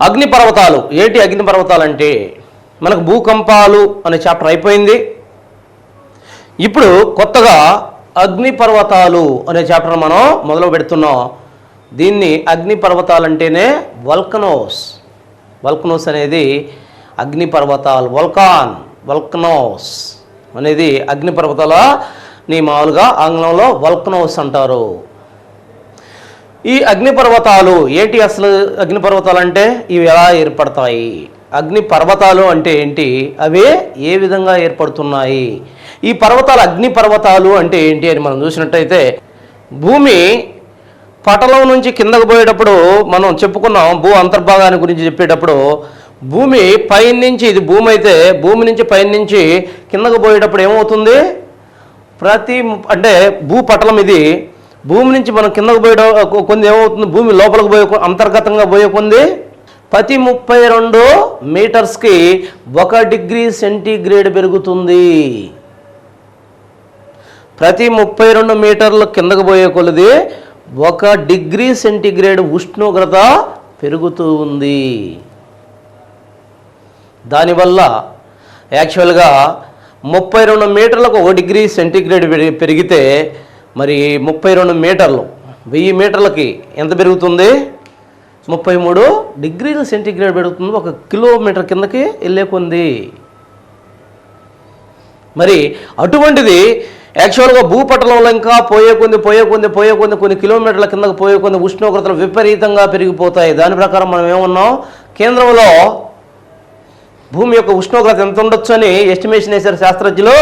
అగ్నిపర్వతాలు. ఏంటి అగ్నిపర్వతాలు అంటే, మనకు భూకంపాలు అనే చాప్టర్ అయిపోయింది. ఇప్పుడు కొత్తగా అగ్నిపర్వతాలు అనే చాప్టర్ మనం మొదలు పెడుతున్నాం. దీన్ని అగ్నిపర్వతాలు అంటేనే వల్కనోస్ అనేది అగ్నిపర్వతాలు. వల్కనోస్ అనేది అగ్నిపర్వతాలని మామూలుగా ఆంగ్లంలో వల్కనోస్ అంటారు. ఈ అగ్నిపర్వతాలు ఏంటి? అసలు అగ్నిపర్వతాలు అంటే ఇవి ఎలా ఏర్పడతాయి? అగ్నిపర్వతాలు అంటే ఏంటి? అవి ఏ విధంగా ఏర్పడుతున్నాయి? ఈ పర్వతాలు అగ్నిపర్వతాలు అంటే ఏంటి అని మనం చూసినట్టయితే, భూమి పటలం నుంచి కిందకు పోయేటప్పుడు మనం చెప్పుకున్నాం. భూ అంతర్భాగాన్ని గురించి చెప్పేటప్పుడు భూమి పైనుంచి, ఇది భూమి అయితే భూమి నుంచి పైనుంచి కిందకు పోయేటప్పుడు ఏమవుతుంది? అంటే భూపటలం ఇది. భూమి నుంచి మనం కిందకు పోయే కొంది ఏమవుతుంది? భూమి లోపలికి పోయే అంతర్గతంగా పోయే కొంది ప్రతి 32 మీటర్స్కి 1 డిగ్రీ సెంటీగ్రేడ్ పెరుగుతుంది. ప్రతి 32 మీటర్లు కిందకు పోయే కొలది 1 డిగ్రీ సెంటీగ్రేడ్ ఉష్ణోగ్రత పెరుగుతూ ఉంది. దానివల్ల యాక్చువల్గా 32 మీటర్లకు 1 డిగ్రీ సెంటీగ్రేడ్ పెరిగితే మరి 32 మీటర్లు 1000 మీటర్లకి ఎంత పెరుగుతుంది? 33 డిగ్రీల సెంటీగ్రేడ్ పెరుగుతుంది. 1 కిలోమీటర్ కిందకి వెళ్ళే కొంది. మరి అటువంటిది యాక్చువల్గా భూపటలంలో ఇంకా పోయే కొంది కొన్ని కిలోమీటర్ల కిందకు పోయే కొంది ఉష్ణోగ్రతలు విపరీతంగా పెరిగిపోతాయి. దాని ప్రకారం మనం ఏమన్నాం? కేంద్రంలో భూమి యొక్క ఉష్ణోగ్రత ఎంత ఉండొచ్చు అని ఎస్టిమేషన్ వేశారు శాస్త్రజ్ఞులు.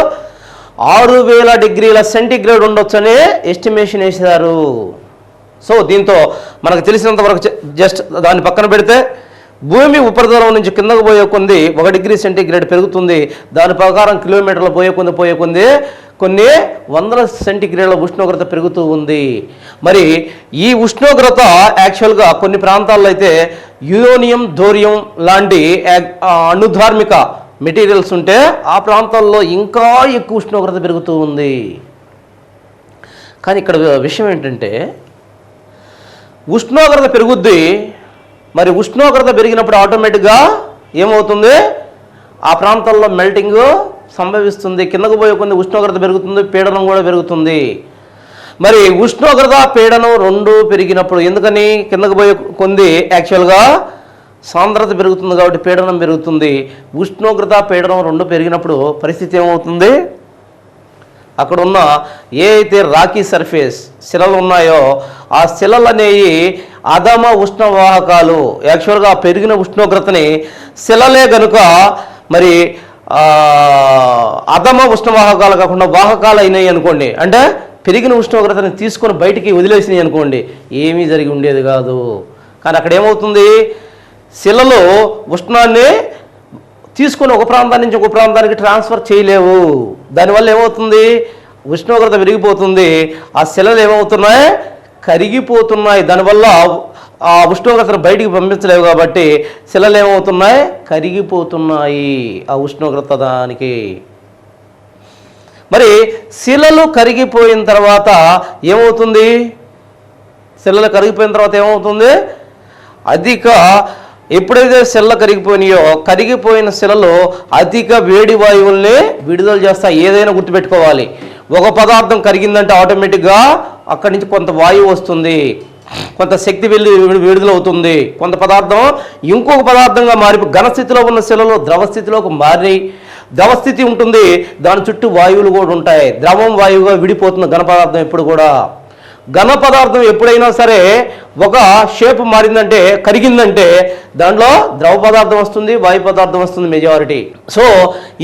6000 డిగ్రీల సెంటీగ్రేడ్ ఉండొచ్చు అని ఎస్టిమేషన్ వేశారు. సో దీంతో మనకు తెలిసినంత వరకు జస్ట్ దాన్ని పక్కన పెడితే, భూమి ఉపరితలం నుంచి కిందకు పోయే కొంది 1 డిగ్రీ సెంటీగ్రేడ్ పెరుగుతుంది. దాని ప్రకారం కిలోమీటర్లు పోయే కొంది కొన్ని వందల సెంటీగ్రేడ్ల ఉష్ణోగ్రత పెరుగుతూ ఉంది. మరి ఈ ఉష్ణోగ్రత యాక్చువల్గా కొన్ని ప్రాంతాల్లో అయితే యురేనియం, థోరియం లాంటి అణుధార్మిక మెటీరియల్స్ ఉంటే ఆ ప్రాంతాల్లో ఇంకా ఎక్కువ ఉష్ణోగ్రత పెరుగుతూ ఉంది. కానీ ఇక్కడ విషయం ఏంటంటే, ఉష్ణోగ్రత పెరుగుద్ది. మరి ఉష్ణోగ్రత పెరిగినప్పుడు ఆటోమేటిక్గా ఏమవుతుంది? ఆ ప్రాంతాల్లో మెల్టింగ్ సంభవిస్తుంది. కిందకు పోయే కొన్ని ఉష్ణోగ్రత పెరుగుతుంది, పీడనం కూడా పెరుగుతుంది. మరి ఉష్ణోగ్రత, పీడనం రెండు పెరిగినప్పుడు, ఎందుకని? కిందకు పోయే కొంది యాక్చువల్గా సాంద్రత పెరుగుతుంది కాబట్టి పీడనం పెరుగుతుంది. ఉష్ణోగ్రత, పీడనం రెండు పెరిగినప్పుడు పరిస్థితి ఏమవుతుంది? అక్కడ ఉన్న ఏ అయితే రాకీ సర్ఫేస్ శిలలు ఉన్నాయో ఆ శిలలు అనేవి అధమ ఉష్ణవాహకాలు. యాక్చువల్గా పెరిగిన ఉష్ణోగ్రతని శిలలే కనుక మరి అధమ ఉష్ణవాహకాలు కాకుండా వాహకాలు అయినాయి అనుకోండి, అంటే పెరిగిన ఉష్ణోగ్రతని తీసుకొని బయటికి వదిలేసినాయి అనుకోండి, ఏమీ జరిగి ఉండేది కాదు. కానీ అక్కడ ఏమవుతుంది? శిలలు ఉష్ణాన్ని తీసుకొని ఒక ప్రాంతాన్ని నుంచి ఒక ప్రాంతానికి ట్రాన్స్ఫర్ చేయలేవు. దానివల్ల ఏమవుతుంది? ఉష్ణోగ్రత పెరిగిపోతుంది. ఆ శిలలు ఏమవుతున్నాయి? కరిగిపోతున్నాయి. దానివల్ల ఆ ఉష్ణోగ్రతను బయటికి పంపించలేవు కాబట్టి శిలలు ఏమవుతున్నాయి? కరిగిపోతున్నాయి ఆ ఉష్ణోగ్రత దానికి. మరి శిలలు కరిగిపోయిన తర్వాత ఏమవుతుంది? శిలలు కరిగిపోయిన తర్వాత ఏమవుతుంది? ఎప్పుడైతే శిలలు కరిగిపోయినాయో, కరిగిపోయిన శిలలు అధిక వేడి వాయువుల్ని విడుదల చేస్తాయి. ఏదైనా గుర్తుపెట్టుకోవాలి, ఒక పదార్థం కరిగిందంటే ఆటోమేటిక్గా అక్కడి నుంచి కొంత వాయువు వస్తుంది, కొంత శక్తి విడుదలవుతుంది. కొంత పదార్థం ఇంకొక పదార్థంగా ఘనస్థితిలో ఉన్న శిలలు ద్రవస్థితిలోకి మారి, ద్రవస్థితి ఉంటుంది, దాని చుట్టూ వాయువులు కూడా ఉంటాయి. ద్రవం వాయువుగా విడిపోతుంది ఘన పదార్థం ఎప్పుడు కూడా. ఘన పదార్థం ఎప్పుడైనా సరే ఒక షేప్ మారిందంటే, కరిగిందంటే దాంట్లో ద్రవ పదార్థం వస్తుంది, వాయు పదార్థం వస్తుంది మెజారిటీ. సో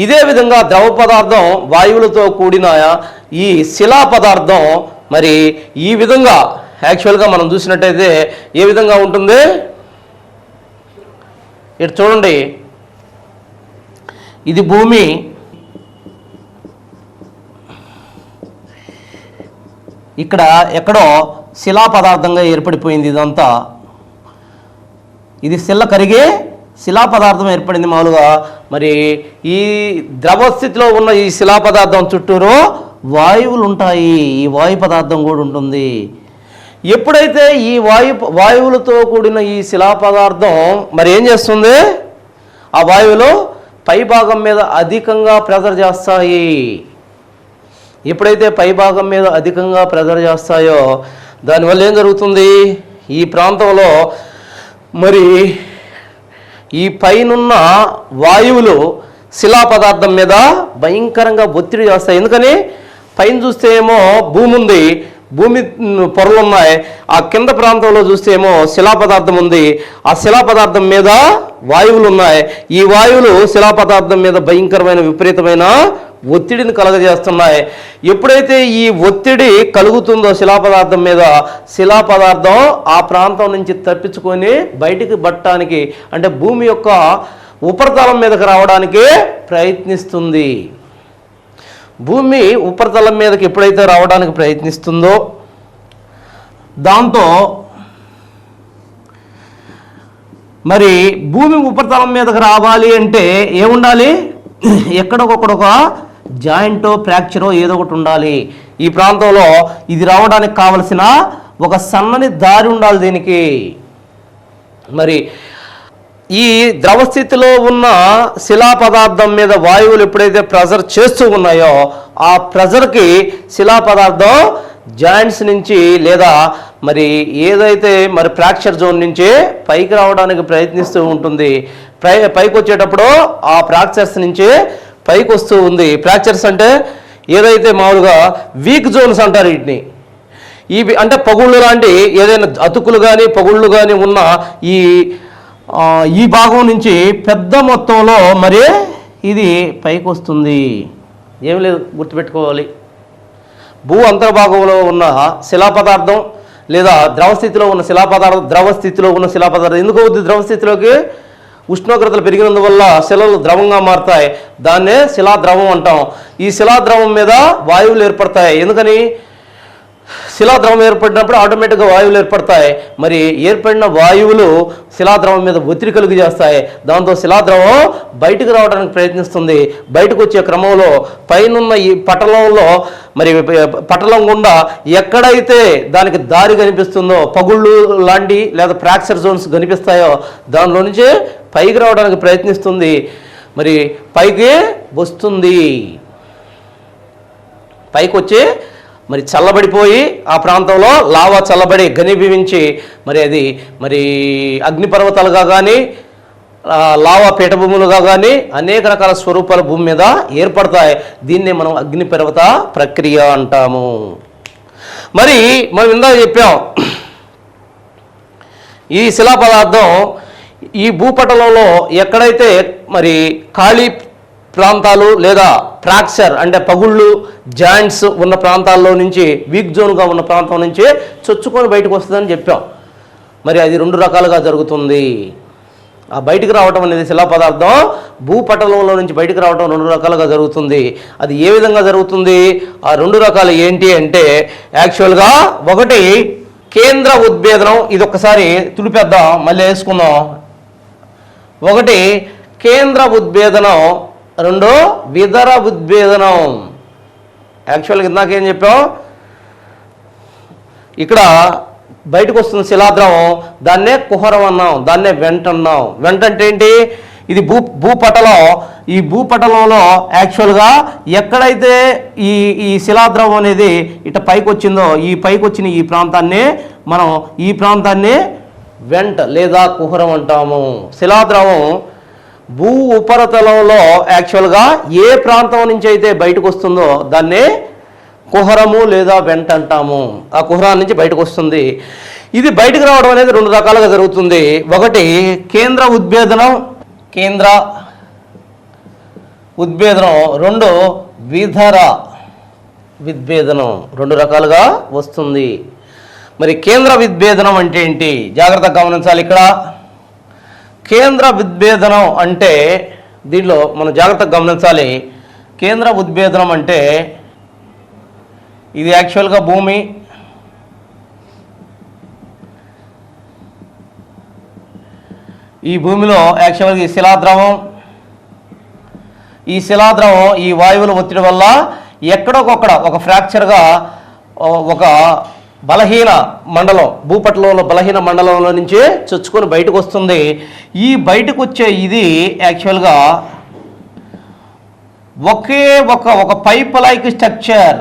ఇదే విధంగా ద్రవ పదార్థం వాయువులతో కూడిన ఈ శిలా పదార్థం మరి ఈ విధంగా యాక్చువల్గా మనం చూసినట్టయితే ఏ విధంగా ఉంటుంది? ఇటు చూడండి, ఇది భూమి, ఇక్కడ ఎక్కడో శిలా పదార్థంగా ఏర్పడిపోయింది. ఇదంతా ఇది శిల కరిగే శిలా పదార్థం ఏర్పడింది మామూలుగా. మరి ఈ ద్రవస్థితిలో ఉన్న ఈ శిలా పదార్థం చుట్టూరు వాయువులు ఉంటాయి, ఈ వాయు పదార్థం కూడా ఉంటుంది. ఎప్పుడైతే ఈ వాయువులతో కూడిన ఈ శిలా పదార్థం మరి ఏం చేస్తుంది, ఆ వాయువులు పై భాగం మీద అధికంగా ప్రెజర్ చేస్తాయి. ఎప్పుడైతే పై భాగం మీద అధికంగా ప్రెజర్ చేస్తాయో దానివల్ల ఏం జరుగుతుంది, ఈ ప్రాంతంలో మరి ఈ పైనున్న వాయువులు శిలా పదార్థం మీద భయంకరంగా ఒత్తిడి చేస్తాయి. ఎందుకని పైన చూస్తే ఏమో భూమి ఉంది, భూమి పొరలు ఉన్నాయి, ఆ కింద ప్రాంతంలో చూస్తే ఏమో శిలా పదార్థం ఉంది, ఆ శిలా పదార్థం మీద వాయువులు ఉన్నాయి. ఈ వాయువులు శిలా పదార్థం మీద భయంకరమైన విపరీతమైన ఒత్తిడిని కలగజేస్తున్నాయి. ఎప్పుడైతే ఈ ఒత్తిడి కలుగుతుందో శిలా పదార్థం మీద, శిలా పదార్థం ఆ ప్రాంతం నుంచి తప్పించుకొని బయటికి పట్టడానికి అంటే భూమి యొక్క ఉపరితలం మీదకి రావడానికి ప్రయత్నిస్తుంది. భూమి ఉపరితలం మీదకి ఎప్పుడైతే రావడానికి ప్రయత్నిస్తుందో దాంతో మరి భూమి ఉపరితలం మీదకి రావాలి అంటే ఏముండాలి, ఎక్కడొకడొక జాయింటో ఫ్రాక్చరో ఏదో ఒకటి ఉండాలి. ఈ ప్రాంతంలో ఇది రావడానికి కావలసిన ఒక సన్నని దారి ఉండాలి దీనికి. మరి ఈ ద్రవ స్థితిలో ఉన్న శిలా పదార్థం మీద వాయువులు ఎప్పుడైతే ప్రెజర్ చేస్తూ ఉన్నాయో ఆ ప్రెజర్కి శిలా పదార్థం జాయింట్స్ నుంచి లేదా మరి ఏదైతే మరి ఫ్రాక్చర్ జోన్ నుంచి పైకి రావడానికి ప్రయత్నిస్తూ ఉంటుంది. పైకి వచ్చేటప్పుడు ఆ ఫ్రాక్చర్స్ నుంచి పైకి వస్తూ ఉంది. ఫ్రాక్చర్స్ అంటే ఏదైతే మామూలుగా వీక్ జోన్స్ అంటారు వీటిని. ఇవి అంటే పగుళ్ళు లాంటి ఏదైనా అతుకులు కానీ పగుళ్ళు కానీ ఉన్న ఈ భాగం నుంచి పెద్ద మొత్తంలో మరి ఇది పైకి వస్తుంది. ఏమి లేదు, గుర్తుపెట్టుకోవాలి. భూ అంతర్భాగంలో ఉన్న శిలా పదార్థం లేదా ద్రవస్థితిలో ఉన్న శిలా పదార్థం, ద్రవస్థితిలో ఉన్న శిలా పదార్థం ఎందుకు అవుతుంది ద్రవస్థితిలోకి, ఉష్ణోగ్రతలు పెరిగినందువల్ల శిలలు ద్రవంగా మారుతాయి. దాన్నే శిలాద్రవం అంటాం. ఈ శిలాద్రవం మీద వాయువులు ఏర్పడతాయి. ఎందుకని శిలాద్రవం ఏర్పడినప్పుడు ఆటోమేటిక్గా వాయువులు ఏర్పడతాయి. మరి ఏర్పడిన వాయువులు శిలాద్రవం మీద ఒత్తిడి కలుగు చేస్తాయి. దాంతో శిలాద్రవం బయటకు రావడానికి ప్రయత్నిస్తుంది. బయటకు వచ్చే క్రమంలో పైనున్న ఈ పటలంలో మరి పటలం గుండా ఎక్కడైతే దానికి దారి కనిపిస్తుందో పగుళ్ళు లాంటి లేదా ఫ్రాక్చర్ జోన్స్ కనిపిస్తాయో దానిలో నుంచి పైకి రావడానికి ప్రయత్నిస్తుంది. మరి పైకి వస్తుంది. పైకి వచ్చి మరి చల్లబడిపోయి ఆ ప్రాంతంలో లావా చల్లబడి ఘనీభవించి మరి అది మరి అగ్నిపర్వతాలుగా కానీ లావా పీఠభూములుగా కానీ అనేక రకాల స్వరూపాల భూమి మీద ఏర్పడతాయి. దీన్నే మనం అగ్నిపర్వత ప్రక్రియ అంటాము. మరి మనం ఇందాక చెప్పాం ఈ శిలా పదార్థం ఈ భూపటలంలో ఎక్కడైతే మరి ఖాళీ ప్రాంతాలు లేదా ఫ్రాక్చర్ అంటే పగుళ్ళు జాయింట్స్ ఉన్న ప్రాంతాల్లో నుంచి వీక్ జోన్గా ఉన్న ప్రాంతం నుంచి చొచ్చుకొని బయటకు వస్తుందని చెప్పాం. మరి అది రెండు రకాలుగా జరుగుతుంది. ఆ బయటికి రావటం అనేది శిలా పదార్థం భూపటలంలో నుంచి బయటికి రావటం రెండు రకాలుగా జరుగుతుంది. అది ఏ విధంగా జరుగుతుంది, ఆ రెండు రకాలు ఏంటి అంటే యాక్చువల్గా ఒకటి కేంద్ర ఉద్భేదనం. ఇది ఒక్కసారి తుడిపేద్దాం, మళ్ళీ వేసుకుందాం. ఒకటి కేంద్ర ఉద్భేదనం, రెండో విదర ఉద్భేదనం. యాక్చువల్గా ఇందాకేం చెప్పాం, ఇక్కడ బయటకు వస్తుంది శిలాద్రవం, దాన్నే కుహరం అన్నాం, దాన్నే వెంట అన్నాం. వెంట అంటే ఏంటి, ఇది భూపటలం. ఈ భూపటలంలో యాక్చువల్గా ఎక్కడైతే ఈ శిలాద్రవం అనేది ఇట పైకి వచ్చిందో ఈ పైకి వచ్చిన ఈ ప్రాంతాన్ని మనం ఈ ప్రాంతాన్ని వెంట లేదా కుహరం అంటాము. శిలాద్రవం భూ ఉపరితలంలో యాక్చువల్గా ఏ ప్రాంతం నుంచి అయితే బయటకు వస్తుందో దాన్ని కుహరము లేదా వెంట అంటాము. ఆ కుహరాన్ని నుంచి బయటకు వస్తుంది. ఇది బయటకు రావడం అనేది రెండు రకాలుగా జరుగుతుంది. ఒకటి కేంద్ర ఉద్భేదనం, రెండు విధర విద్భేదనం. రెండు రకాలుగా వస్తుంది. మరి కేంద్ర విద్భేదనం అంటే ఏంటి, జాగ్రత్తగా గమనించాలి. ఇక్కడ కేంద్ర విద్భేదనం అంటే దీనిలో మనం జాగ్రత్తగా గమనించాలి. కేంద్ర ఉద్భేదనం అంటే ఇది యాక్చువల్గా భూమి, ఈ భూమిలో యాక్చువల్గా ఈ శిలాద్రవం ఈ వాయువుల ఒత్తిడి వల్ల ఎక్కడొకొక్కడ ఒక ఫ్రాక్చర్గా ఒక బలహీన మండలం, భూపటలంలో బలహీన మండలంలో నుంచి చొచ్చుకొని బయటకు వస్తుంది. ఈ బయటకు వచ్చే ఇది యాక్చువల్గా ఒక పైప్ లైక్ స్ట్రక్చర్,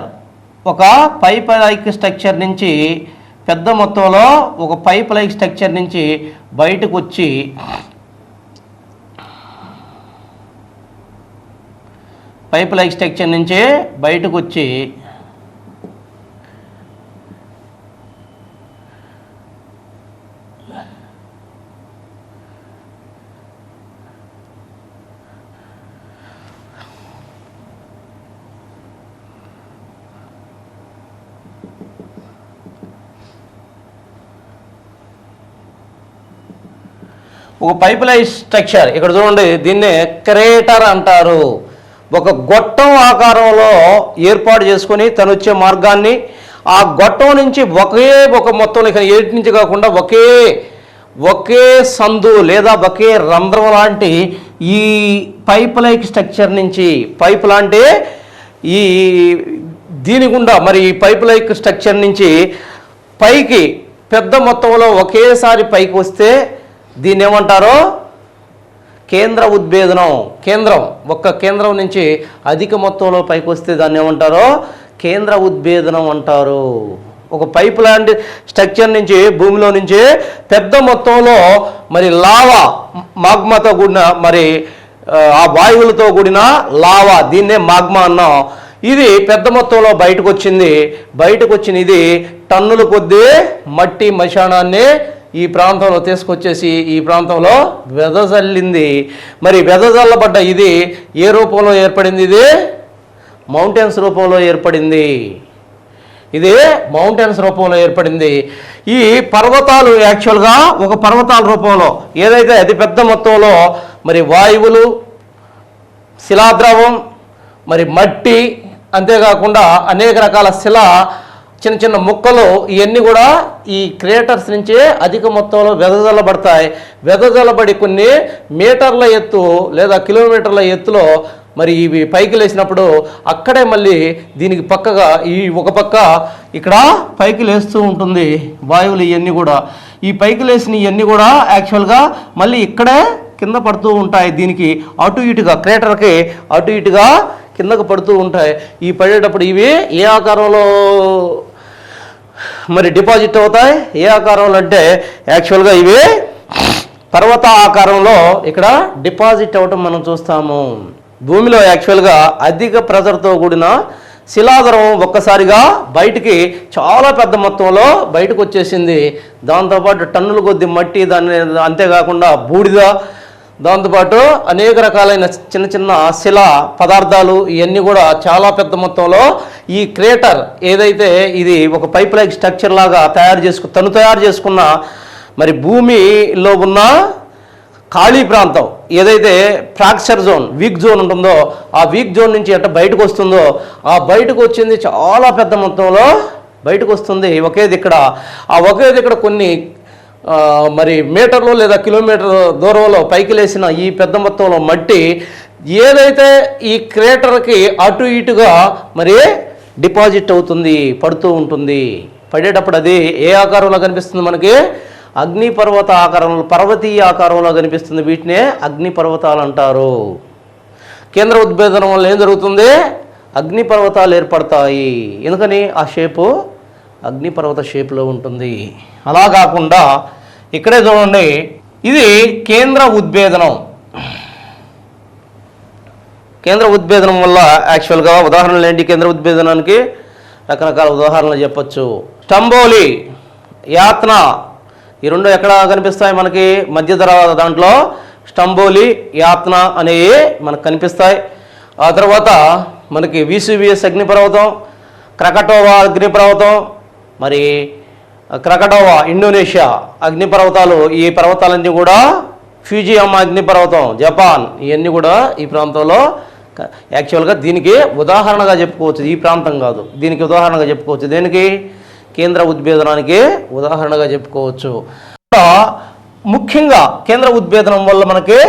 ఒక పైప్ లైక్ స్ట్రక్చర్ నుంచి పెద్ద మొత్తంలో ఒక పైప్ లైక్ స్ట్రక్చర్ నుంచి బయటకు వచ్చి పైప్ లైక్ స్ట్రక్చర్ నుంచి బయటకు వచ్చి ఒక పైప్ లైన్ స్ట్రక్చర్ ఇక్కడ చూడండి, దీన్నే క్రేటర్ అంటారు. ఒక గొట్టం ఆకారంలో ఏర్పాటు చేసుకొని తను వచ్చే మార్గాన్ని ఆ గొట్టం నుంచి ఒక మొత్తం ఇక ఏటి నుంచి కాకుండా ఒకే సందు లేదా ఒకే రంధ్రం లాంటి ఈ పైప్ లైక్ స్ట్రక్చర్ నుంచి పైప్ లాంటి ఈ దీని గుండా మరి ఈ పైప్ లైక్ స్ట్రక్చర్ నుంచి పైకి పెద్ద మొత్తంలో ఒకేసారి పైకి వస్తే దీన్ని ఏమంటారో కేంద్ర ఉద్భేదనం. ఒక్క కేంద్రం నుంచి అధిక మొత్తంలో పైకి వస్తే దాన్ని ఏమంటారో కేంద్ర ఉద్భేదనం అంటారు. ఒక పైప్ లాంటి స్ట్రక్చర్ నుంచి భూమిలో నుంచి పెద్ద మొత్తంలో మరి లావా మాగ్మాతో కూడిన మరి ఆ వాయువులతో కూడిన లావా, దీన్నే మాగ్మా అన్నాం. ఇది పెద్ద మొత్తంలో బయటకు వచ్చిన ఇది టన్నుల కొద్దీ మట్టి మశానాన్ని ఈ ప్రాంతంలో తీసుకొచ్చేసి ఈ ప్రాంతంలో వెదజల్లింది. మరి వెదజల్లబడ్డ ఇది ఏ రూపంలో ఏర్పడింది? ఇది మౌంటైన్స్ రూపంలో ఏర్పడింది. ఈ పర్వతాలు యాక్చువల్గా ఒక పర్వతాల రూపంలో ఏదైతే అతి పెద్ద మొత్తంలో మరి వాయువులు, శిలాద్రవం, మరి మట్టి, అంతేకాకుండా అనేక రకాల చిన్న చిన్న ముక్కలు ఇవన్నీ కూడా ఈ క్రేటర్స్ నుంచే అధిక మొత్తంలో వెదజల్లబడి కొన్ని మీటర్ల ఎత్తు లేదా కిలోమీటర్ల ఎత్తులో మరి ఇవి పైకి లేచినప్పుడు అక్కడే మళ్ళీ దీనికి పక్కగా ఒక పక్క ఇక్కడ పైకి లేస్తూ ఉంటుంది వాయువులు. ఇవన్నీ కూడా ఈ పైకి లేచిన ఇవన్నీ కూడా యాక్చువల్గా మళ్ళీ ఇక్కడే కింద పడుతూ ఉంటాయి. దీనికి అటు ఇటుగా క్రేటర్కి అటు ఇటుగా కిందకు పడుతూ ఉంటాయి. ఈ పడేటప్పుడు ఇవి ఏ ఆకారంలో మరి డిపాజిట్ అవుతాయి? ఏ ఆకారంలో అంటే యాక్చువల్గా ఇవి పర్వత ఆకారంలో ఇక్కడ డిపాజిట్ అవ్వటం మనం చూస్తాము. భూమిలో యాక్చువల్గా అధిక ప్రెజర్తో కూడిన శిలాద్రవం ఒక్కసారిగా బయటికి చాలా పెద్ద మొత్తంలో బయటకు వచ్చేసింది. దాంతోపాటు టన్నుల కొద్ది మట్టి, దాన్ని అంతేకాకుండా బూడిద, దాంతోపాటు అనేక రకాలైన చిన్న చిన్న శిల పదార్థాలు ఇవన్నీ కూడా చాలా పెద్ద మొత్తంలో ఈ క్రేటర్ ఏదైతే ఇది ఒక పైప్ లైక్ స్ట్రక్చర్ లాగా తయారు చేసుకున్న మరి భూమిలో ఉన్న ఖాళీ ప్రాంతం ఏదైతే ఫ్రాక్చర్ జోన్, వీక్ జోన్ ఉంటుందో ఆ వీక్ జోన్ నుంచి ఎట్లా బయటకు వస్తుందో ఆ బయటకు వచ్చింది చాలా పెద్ద మొత్తంలో బయటకు వస్తుంది ఒకే దిక్కడ కొన్ని మరి మీటర్లు లేదా కిలోమీటర్ దూరంలో పైకి లేసిన ఈ పెద్ద మొత్తంలో మట్టి ఏదైతే ఈ క్రేటర్కి అటు ఇటుగా మరి డిపాజిట్ అవుతుంది, పడుతూ ఉంటుంది. పడేటప్పుడు అది ఏ ఆకారంలో కనిపిస్తుంది మనకి? అగ్నిపర్వత ఆకారంలో, పర్వతీయ ఆకారంలో కనిపిస్తుంది. వీటినే అగ్నిపర్వతాలు అంటారు. కేంద్ర ఉద్భేదనం వల్ల ఏం జరుగుతుంది? అగ్నిపర్వతాలు ఏర్పడతాయి. ఎందుకని? ఆ షేపు అగ్నిపర్వత షేప్లో ఉంటుంది. అలా కాకుండా ఇక్కడే చూడండి, ఇది కేంద్ర ఉద్భేదనం. కేంద్ర ఉద్భేదనం వల్ల యాక్చువల్గా ఉదాహరణలు ఏంటి? కేంద్ర ఉద్భేదనానికి రకరకాల ఉదాహరణలు చెప్పచ్చు. స్టంబోలి, యాత్న, ఈ రెండు ఎక్కడ కనిపిస్తాయి మనకి? మధ్యధరా దాంట్లో స్టంబోలి, యాత్న అనేవి మనకు కనిపిస్తాయి. ఆ తర్వాత మనకి VCVS అగ్నిపర్వతం, క్రకటోవా అగ్నిపర్వతం, మరి క్రకటోవా ఇండోనేషియా అగ్నిపర్వతాలు. ఈ పర్వతాలన్నీ కూడా ఫ్యూజియామా అగ్నిపర్వతం జపాన్, ఇవన్నీ కూడా ఈ ప్రాంతంలో యాక్చువల్గా దీనికి ఉదాహరణగా చెప్పుకోవచ్చు. ఈ ప్రాంతం కాదు, దీనికి ఉదాహరణగా చెప్పుకోవచ్చు. దేనికి? కేంద్ర ఉద్భేదనానికి ఉదాహరణగా చెప్పుకోవచ్చు. ముఖ్యంగా కేంద్ర ఉద్భేదనం వల్ల మనకి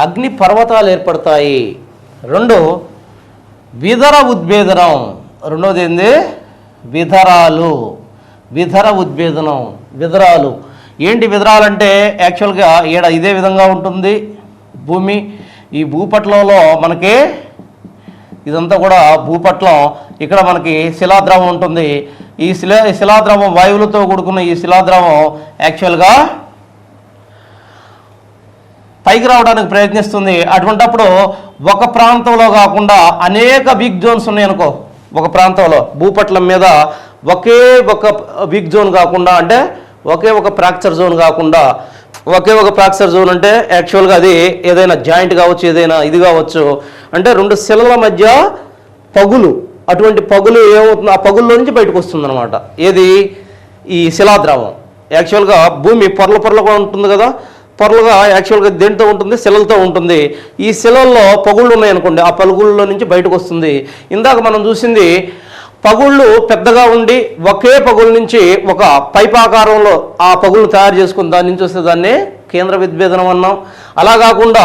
అగ్ని పర్వతాలు ఏర్పడతాయి. రెండు, విదర ఉద్భేదనం. రెండోది ఏంది? విదరాలు. విధర ఉద్భేదనం. విధరాలు ఏంటి? విధరాలు అంటే యాక్చువల్గా ఇదే విధంగా ఉంటుంది భూమి. ఈ భూపటలంలో మనకి ఇదంతా కూడా భూపటలం. ఇక్కడ మనకి శిలాద్రవం ఉంటుంది. ఈ శిలాద్రవం వాయువులతో కూడుకున్న ఈ శిలాద్రవం యాక్చువల్గా పైకి రావడానికి ప్రయత్నిస్తుంది. అటువంటప్పుడు ఒక ప్రాంతంలో కాకుండా అనేక వీక్ జోన్స్ ఉన్నాయనుకో, ఒక ప్రాంతంలో భూపటలం మీద ఒకే ఒక వీక్ జోన్ కాకుండా, అంటే ఒకే ఒక ఫ్రాక్చర్ జోన్ కాకుండా, ఒకే ఒక ఫ్రాక్చర్ జోన్ అంటే యాక్చువల్గా అది ఏదైనా జాయింట్ కావచ్చు, ఏదైనా ఇది కావచ్చు. అంటే రెండు శిలల మధ్య పగులు, అటువంటి పగులు ఏమవుతుంది, ఆ పగుల్లో నుంచి బయటకు వస్తుంది అనమాట. ఏది? ఈ శిలాద్రవం. యాక్చువల్గా భూమి పొరలుగా ఉంటుంది కదా, పొరలుగా యాక్చువల్గా దేంతో ఉంటుంది? శిలలతో ఉంటుంది. ఈ శిలల్లో పగుళ్ళు ఉన్నాయనుకోండి, ఆ పగుళ్ళలో నుంచి బయటకు వస్తుంది. ఇందాక మనం చూసింది పగుళ్ళు పెద్దగా ఉండి ఒకే పగుల నుంచి ఒక పైపాకారంలో ఆ పగుళ్ళు తయారు చేసుకుని దాని నుంచి వస్తే దాన్ని కేంద్ర విద్భేదనం అన్నాం. అలా కాకుండా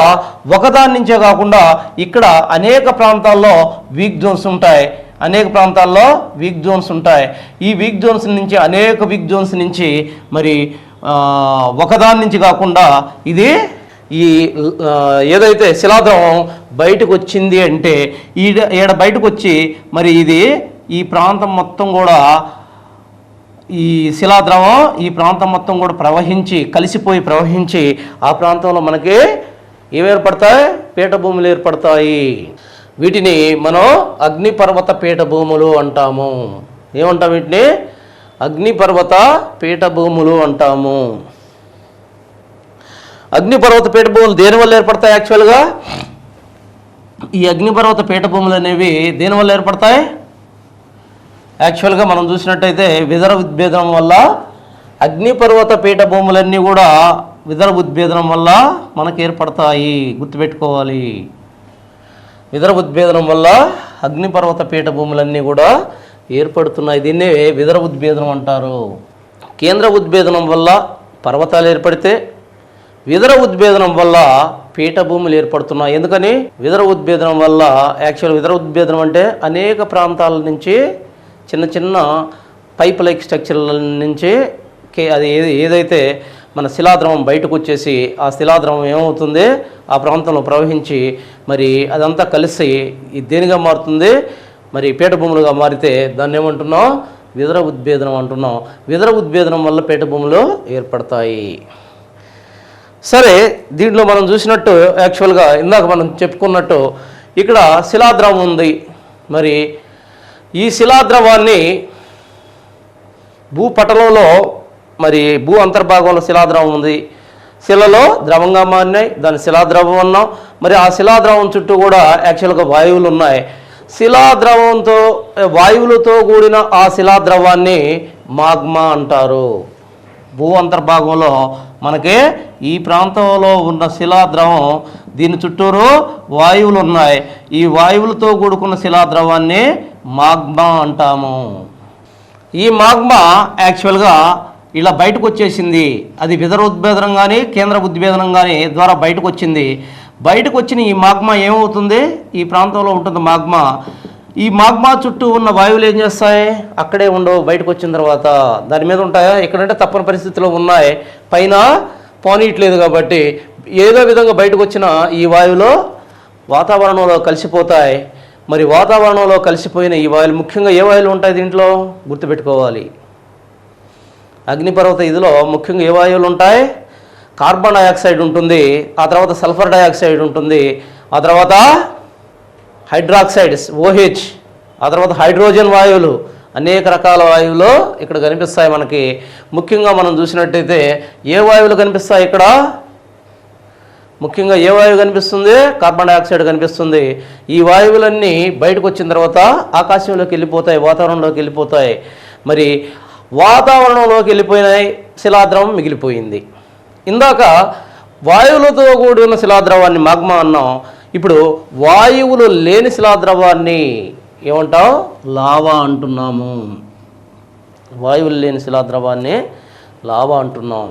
ఒకదాని నుంచే కాకుండా ఇక్కడ అనేక ప్రాంతాల్లో వీక్ జోన్స్ ఉంటాయి. అనేక ప్రాంతాల్లో వీక్ జోన్స్ ఉంటాయి. ఈ వీక్ జోన్స్ నుంచి అనేక వీక్ జోన్స్ నుంచి మరి ఒకదాని నుంచి కాకుండా ఇది ఈ ఏదైతే శిలాద్రవం బయటకు వచ్చింది అంటే ఈడ బయటకు వచ్చి మరి ఇది ఈ ప్రాంతం మొత్తం కూడా ఈ శిలాద్రవం ఈ ప్రాంతం మొత్తం కూడా కలిసిపోయి ప్రవహించి ఆ ప్రాంతంలో మనకి ఏమి ఏర్పడతాయి? పీఠభూములు ఏర్పడతాయి. వీటిని మనం అగ్నిపర్వత పీఠభూములు అంటాము. ఏమంటాం వీటిని? అగ్నిపర్వత పీఠభూములు అంటాము. అగ్నిపర్వత పీఠభూములు దేనివల్ల ఏర్పడతాయి? యాక్చువల్గా ఈ అగ్నిపర్వత పీఠభూములు అనేవి దేనివల్ల ఏర్పడతాయి? యాక్చువల్గా మనం చూసినట్టయితే విధర ఉద్భేదనం వల్ల అగ్నిపర్వత పీఠభూములన్నీ కూడా విధర ఉద్భేదనం వల్ల మనకు ఏర్పడతాయి. గుర్తుపెట్టుకోవాలి. విధర ఉద్భేదనం వల్ల అగ్నిపర్వత పీఠభూములన్నీ కూడా ఏర్పడుతున్నాయి. దీన్నే విధర ఉద్భేదనం అంటారు. కేంద్ర ఉద్భేదనం వల్ల పర్వతాలు ఏర్పడితే విధర ఉద్భేదనం వల్ల పీఠభూములు ఏర్పడుతున్నాయి. ఎందుకని? విధర ఉద్భేదనం వల్ల యాక్చువల్ విధర ఉద్భేదనం అంటే అనేక ప్రాంతాల నుంచి చిన్న చిన్న పైప్ లైక్ స్ట్రక్చర్ల నుంచి అది ఏదైతే మన శిలాద్రవం బయటకు వచ్చేసి ఆ శిలాద్రవం ఏమవుతుంది? ఆ ప్రాంతంలో ప్రవహించి మరి అదంతా కలిసి దేనిగా మారుతుంది? మరి పీఠభూములుగా మారితే దాన్ని ఏమంటున్నాం? విధర ఉద్భేదనం అంటున్నాం. విధర ఉద్భేదనం వల్ల పీఠభూములు ఏర్పడతాయి. సరే, దీంట్లో మనం చూసినట్టు యాక్చువల్గా ఇందాక మనం చెప్పుకున్నట్టు ఇక్కడ శిలాద్రవం ఉంది. మరి ఈ శిలాద్రవాన్ని భూపటలంలో మరి భూ అంతర్భాగంలో శిలాద్రవం ఉంది. శిలలో ద్రవంగా మారినాయి, దాని శిలాద్రవం అన్నాం. మరి ఆ శిలాద్రవం చుట్టూ కూడా యాక్చువల్గా వాయువులు ఉన్నాయి. శిలాద్రవంతో వాయువులతో కూడిన ఆ శిలాద్రవాన్ని మాగ్మా అంటారు. భూ అంతర్భాగంలో మనకి ఈ ప్రాంతంలో ఉన్న శిలాద్రవం, దీని చుట్టూరు వాయువులు ఉన్నాయి. ఈ వాయువులతో కూడుకున్న శిలాద్రవాన్ని మాగ్మా అంటాము. ఈ మాగ్మా యాక్చువల్గా ఇలా బయటకు వచ్చేసింది. అది విధర ఉద్భేదనం కానీ కేంద్ర ఉద్భేదనం కానీ ద్వారా బయటకు వచ్చింది. బయటకు వచ్చిన ఈ మాగ్మా ఏమవుతుంది? ఈ ప్రాంతంలో ఉంటుంది మాగ్మా. ఈ మాగ్మా చుట్టూ ఉన్న వాయువులు ఏం చేస్తాయి? అక్కడే ఉండవు. బయటకు వచ్చిన తర్వాత దాని మీద ఉంటాయా? ఎక్కడంటే తప్పని పరిస్థితిలో ఉన్నాయి, పైన పోనీయట్లేదు. కాబట్టి ఏదో విధంగా బయటకు వచ్చిన ఈ వాయువులు వాతావరణంలో కలిసిపోతాయి. మరి వాతావరణంలో కలిసిపోయిన ఈ వాయువులు ముఖ్యంగా ఏ వాయువులు ఉంటాయి దీంట్లో? గుర్తుపెట్టుకోవాలి. అగ్నిపర్వత ఇదిలో ముఖ్యంగా ఏ వాయువులు ఉంటాయి? కార్బన్ డయాక్సైడ్ ఉంటుంది, ఆ తర్వాత సల్ఫర్ డయాక్సైడ్ ఉంటుంది, ఆ తర్వాత హైడ్రాక్సైడ్స్ OH, ఆ తర్వాత హైడ్రోజన్ వాయువులు, అనేక రకాల వాయువులు ఇక్కడ కనిపిస్తాయి మనకి. ముఖ్యంగా మనం చూసినట్టయితే ఏ వాయువులు కనిపిస్తాయి ఇక్కడ? ముఖ్యంగా ఏ వాయువు కనిపిస్తుంది? కార్బన్ డయాక్సైడ్ కనిపిస్తుంది. ఈ వాయువులన్నీ బయటకు వచ్చిన తర్వాత ఆకాశంలోకి వెళ్ళిపోతాయి, వాతావరణంలోకి వెళ్ళిపోతాయి. మరి వాతావరణంలోకి వెళ్ళిపోయినాయి, శిలాద్రవం మిగిలిపోయింది. ఇందాక వాయువులతో కూడిన శిలాద్రవాన్ని మాగ్మా అన్నాం. ఇప్పుడు వాయువులు లేని శిలాద్రవాన్ని ఏమంటాం? లావా అంటున్నాము. వాయువులు లేని శిలాద్రవాన్ని లావా అంటున్నాం.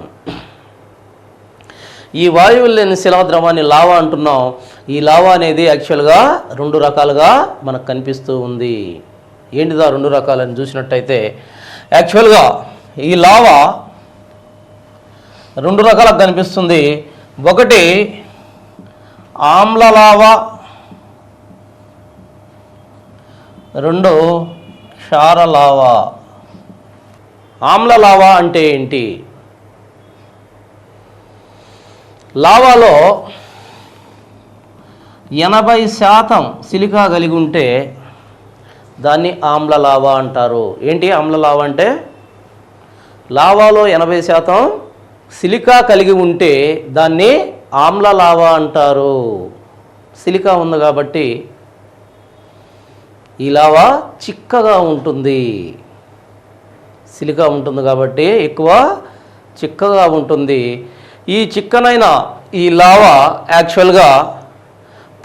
ఈ వాయువులు లేని శిలాద్రవాన్ని లావా అంటున్నాం. ఈ లావా అనేది యాక్చువల్గా రెండు రకాలుగా మనకు కనిపిస్తూ ఉంది. ఏంటిదా రెండు రకాలని చూసినట్టయితే యాక్చువల్గా ఈ లావా రెండు రకాలకు కనిపిస్తుంది. ఒకటి ఆమ్ల లావా, రెండు క్షార లావా. ఆమ్ల లావా అంటే ఏంటి? లావాలో 80% సిలికా కలిగి ఉంటే దాన్ని ఆమ్ల లావా అంటారు. ఏంటి ఆమ్ల లావా అంటే? లావాలో 80% సిలికా కలిగి ఉంటే దాన్ని ఆమ్ల లావా అంటారు. సిలికా ఉంది కాబట్టి ఈ లావా చిక్కగా ఉంటుంది. సిలికా ఉంటుంది కాబట్టి ఎక్కువ చిక్కగా ఉంటుంది. ఈ చిక్కనైన ఈ లావా యాక్చువల్గా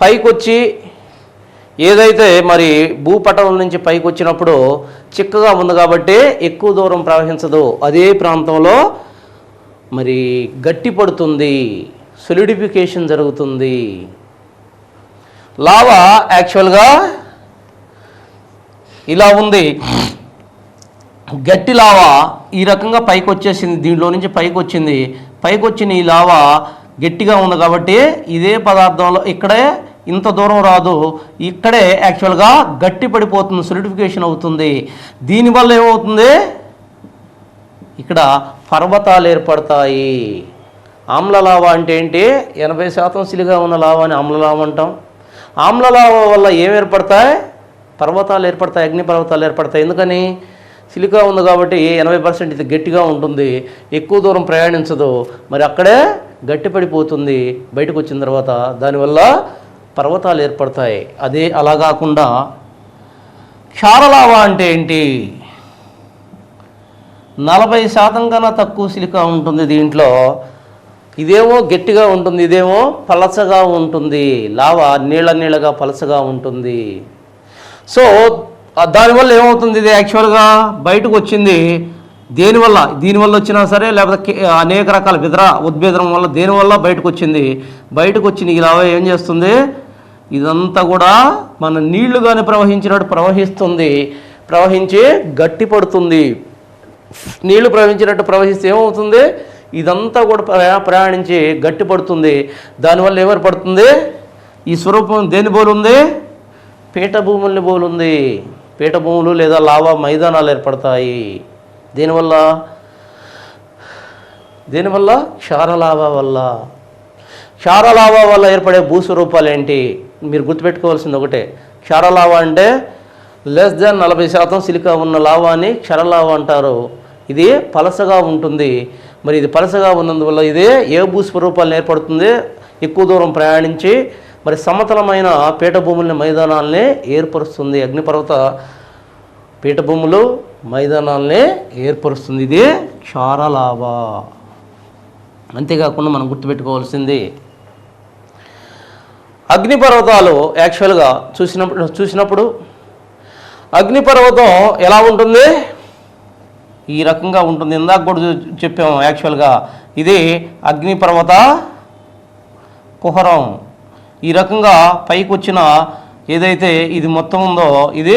పైకొచ్చి ఏదైతే మరి భూపటలం నుంచి పైకి వచ్చినప్పుడు చిక్కగా ఉంది కాబట్టి ఎక్కువ దూరం ప్రవహించదు. అదే ప్రాంతంలో మరి గట్టి పడుతుంది, సొలిడిఫికేషన్ జరుగుతుంది. లావా యాక్చువల్గా ఇలా ఉంది. గట్టి లావా ఈ రకంగా పైకి వచ్చేసింది, దీంట్లో నుంచి పైకి వచ్చింది. పైకి వచ్చిన ఈ లావా గట్టిగా ఉంది కాబట్టి ఇదే పదార్థంలో ఇక్కడే ఇంత దూరం రాదు, ఇక్కడే యాక్చువల్గా గట్టి పడిపోతుంది, సొలిడిఫికేషన్ అవుతుంది. దీనివల్ల ఏమవుతుంది? ఇక్కడ పర్వతాలు ఏర్పడతాయి. ఆమ్ల లావా అంటే ఏంటి? 80% సిలిగా ఉన్న లావాని ఆమ్ల లావా అంటాం. ఆమ్ల లావా వల్ల ఏం ఏర్పడతాయి? పర్వతాలు ఏర్పడతాయి, అగ్ని పర్వతాలు ఏర్పడతాయి. ఎందుకని? సిలికా ఉంది కాబట్టి 80% ఇది గట్టిగా ఉంటుంది, ఎక్కువ దూరం ప్రయాణించదు, మరి అక్కడే గట్టి పడిపోతుంది. బయటకు వచ్చిన తర్వాత దానివల్ల పర్వతాలు ఏర్పడతాయి. అదే అలా కాకుండా క్షారలావా అంటే ఏంటి? 40% కన్నా తక్కువ సిలికా ఉంటుంది దీంట్లో. ఇదేమో గట్టిగా ఉంటుంది, ఇదేమో పలచగా ఉంటుంది. లావా నీళ్ళగా పలచగా ఉంటుంది. సో దానివల్ల ఏమవుతుంది? ఇది యాక్చువల్గా బయటకు వచ్చింది దీనివల్ల వచ్చినా సరే, లేకపోతే అనేక రకాల ఉద్భేదనం వల్ల దేనివల్ల బయటకు వచ్చింది. బయటకు వచ్చిన ఈ లావా ఏం చేస్తుంది? ఇదంతా కూడా మన నీళ్లుగానే ప్రవహించినట్టు ప్రవహించి గట్టి పడుతుంది. నీళ్లు ప్రవహించినట్టు ప్రవహిస్తే ఏమవుతుంది? ఇదంతా కూడా ప్రయాణించి గట్టి పడుతుంది. దానివల్ల ఏర్పడుతుంది? ఈ స్వరూపం దేని పోలుంది? పీఠభూముల్ని పోలుంది. పీఠభూములు లేదా లావా మైదానాలు ఏర్పడతాయి. దేనివల్ల? క్షారలావా వల్ల. క్షారలావా వల్ల ఏర్పడే భూస్వరూపాలు ఏంటి? మీరు గుర్తుపెట్టుకోవాల్సింది ఒకటే. క్షారలావా అంటే <40% 40% సిలికా ఉన్న లావాని క్షారలావా అంటారు. ఇది పలసగా ఉంటుంది. మరి ఇది పలసగా ఉన్నందువల్ల ఇదే ఏ భూస్వరూపాలను ఏర్పడుతుంది? ఎక్కువ దూరం ప్రయాణించి మరి సమతలమైన పీఠభూముల్ని మైదానాల్ని ఏర్పరుస్తుంది. అగ్నిపర్వత పీఠభూములు మైదానాల్ని ఏర్పరుస్తుంది. ఇది క్షారలావా. అంతేకాకుండా మనం గుర్తుపెట్టుకోవాల్సింది అగ్నిపర్వతాలు యాక్చువల్గా చూసినప్పుడు అగ్నిపర్వతం ఎలా ఉంటుంది? ఈ రకంగా ఉంటుంది. ఇందాక కూడా చెప్పాము యాక్చువల్గా ఇది అగ్నిపర్వత కుహరం. ఈ రకంగా పైకి వచ్చిన ఏదైతే ఇది మొత్తం ఉందో ఇది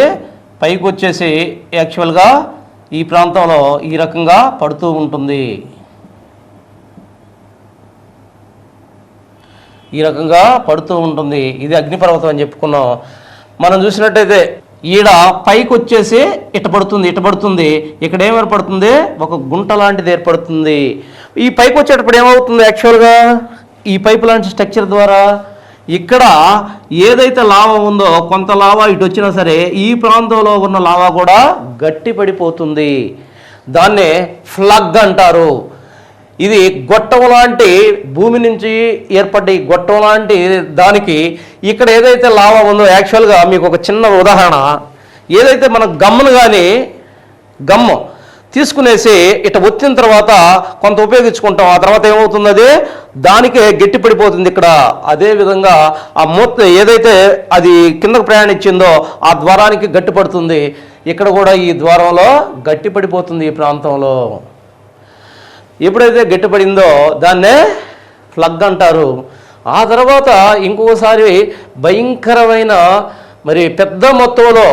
పైకి వచ్చేసి యాక్చువల్గా ఈ ప్రాంతంలో ఈ రకంగా పడుతూ ఉంటుంది. ఇది అగ్నిపర్వతం అని చెప్పుకున్నాం. మనం చూసినట్టయితే ఈడ పైకి వచ్చేసి ఇట పడుతుంది. ఇక్కడ ఏం ఏర్పడుతుంది? ఒక గుంట లాంటిది ఏర్పడుతుంది. ఈ పైకి వచ్చేటప్పుడు ఏమవుతుంది? యాక్చువల్గా ఈ పైపు లాంటి స్ట్రక్చర్ ద్వారా ఇక్కడ ఏదైతే లావా ఉందో కొంత లావా ఇటు వచ్చినా సరే ఈ ప్రాంతంలో ఉన్న లావా కూడా గట్టి పడిపోతుంది. దాన్నే ఫ్లగ్ అంటారు. ఇది గొట్టం లాంటి భూమి నుంచి ఏర్పడ్డ ఈ గొట్టం లాంటి దానికి ఇక్కడ ఏదైతే లావా ఉందో యాక్చువల్గా మీకు ఒక చిన్న ఉదాహరణ, ఏదైతే మన గమ్ము తీసుకునేసి ఇట వచ్చిన తర్వాత కొంత ఉపయోగించుకుంటాం, ఆ తర్వాత ఏమవుతుంది? అది దానికే గట్టి పడిపోతుంది ఇక్కడ. అదేవిధంగా ఆ మూత ఏదైతే అది కిందకు ప్రయాణించిందో ఆ ద్వారానికి గట్టి పడుతుంది. ఇక్కడ కూడా ఈ ద్వారంలో గట్టి పడిపోతుంది. ఈ ప్రాంతంలో ఎప్పుడైతే గట్టిపడిందో దాన్నే ఫ్లగ్ అంటారు. ఆ తర్వాత ఇంకొకసారి భయంకరమైన మరి పెద్ద మొత్తంలో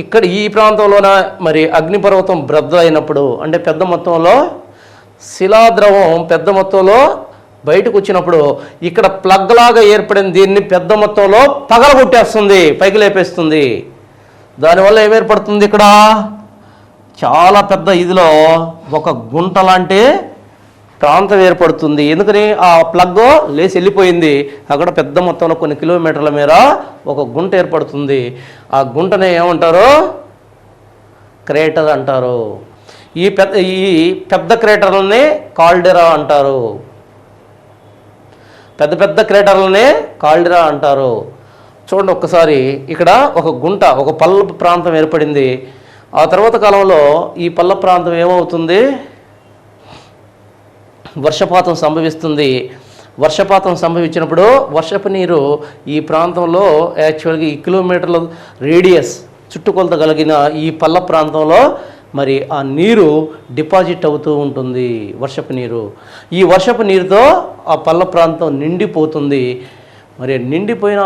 ఇక్కడ ఈ ప్రాంతంలోన మరి అగ్నిపర్వతం బ్రద్దలైనప్పుడు అంటే పెద్ద మొత్తంలో శిలాద్రవం పెద్ద మొత్తంలో బయటకు వచ్చినప్పుడు ఇక్కడ ప్లగ్ లాగా ఏర్పడిన దీన్ని పెద్ద మొత్తంలో పగలగొట్టేస్తుంది, పైకి లేపేస్తుంది. దానివల్ల ఏమేర్పడుతుంది, ఇక్కడ చాలా పెద్ద ఇదిలో ఒక గుంట లాంటి ప్రాంతం ఏర్పడుతుంది. ఎందుకని ఆ ప్లగ్ లేచి వెళ్ళిపోయింది. అక్కడ పెద్ద మొత్తంలో కొన్ని కిలోమీటర్ల మేర ఒక గుంట ఏర్పడుతుంది. ఆ గుంటనే ఏమంటారు, క్రేటర్ అంటారు. ఈ పెద్ద క్రేటర్లని కాల్డెరా అంటారు. పెద్ద పెద్ద క్రేటర్లనే కాల్డెరా అంటారు. చూడండి ఒక్కసారి, ఇక్కడ ఒక గుంట, ఒక పల్ల ప్రాంతం ఏర్పడింది. ఆ తర్వాత కాలంలో ఈ పల్ల ప్రాంతం ఏమవుతుంది, వర్షపాతం సంభవిస్తుంది. వర్షపాతం సంభవించినప్పుడు వర్షపు నీరు ఈ ప్రాంతంలో యాక్చువల్గా ఈ కిలోమీటర్ల రేడియస్ చుట్టుకొలత కలిగిన ఈ పల్ల ప్రాంతంలో మరి ఆ నీరు డిపాజిట్ అవుతూ ఉంటుంది, వర్షపు నీరు. ఈ వర్షపు నీరుతో ఆ పల్ల ప్రాంతం నిండిపోతుంది. మరి నిండిపోయిన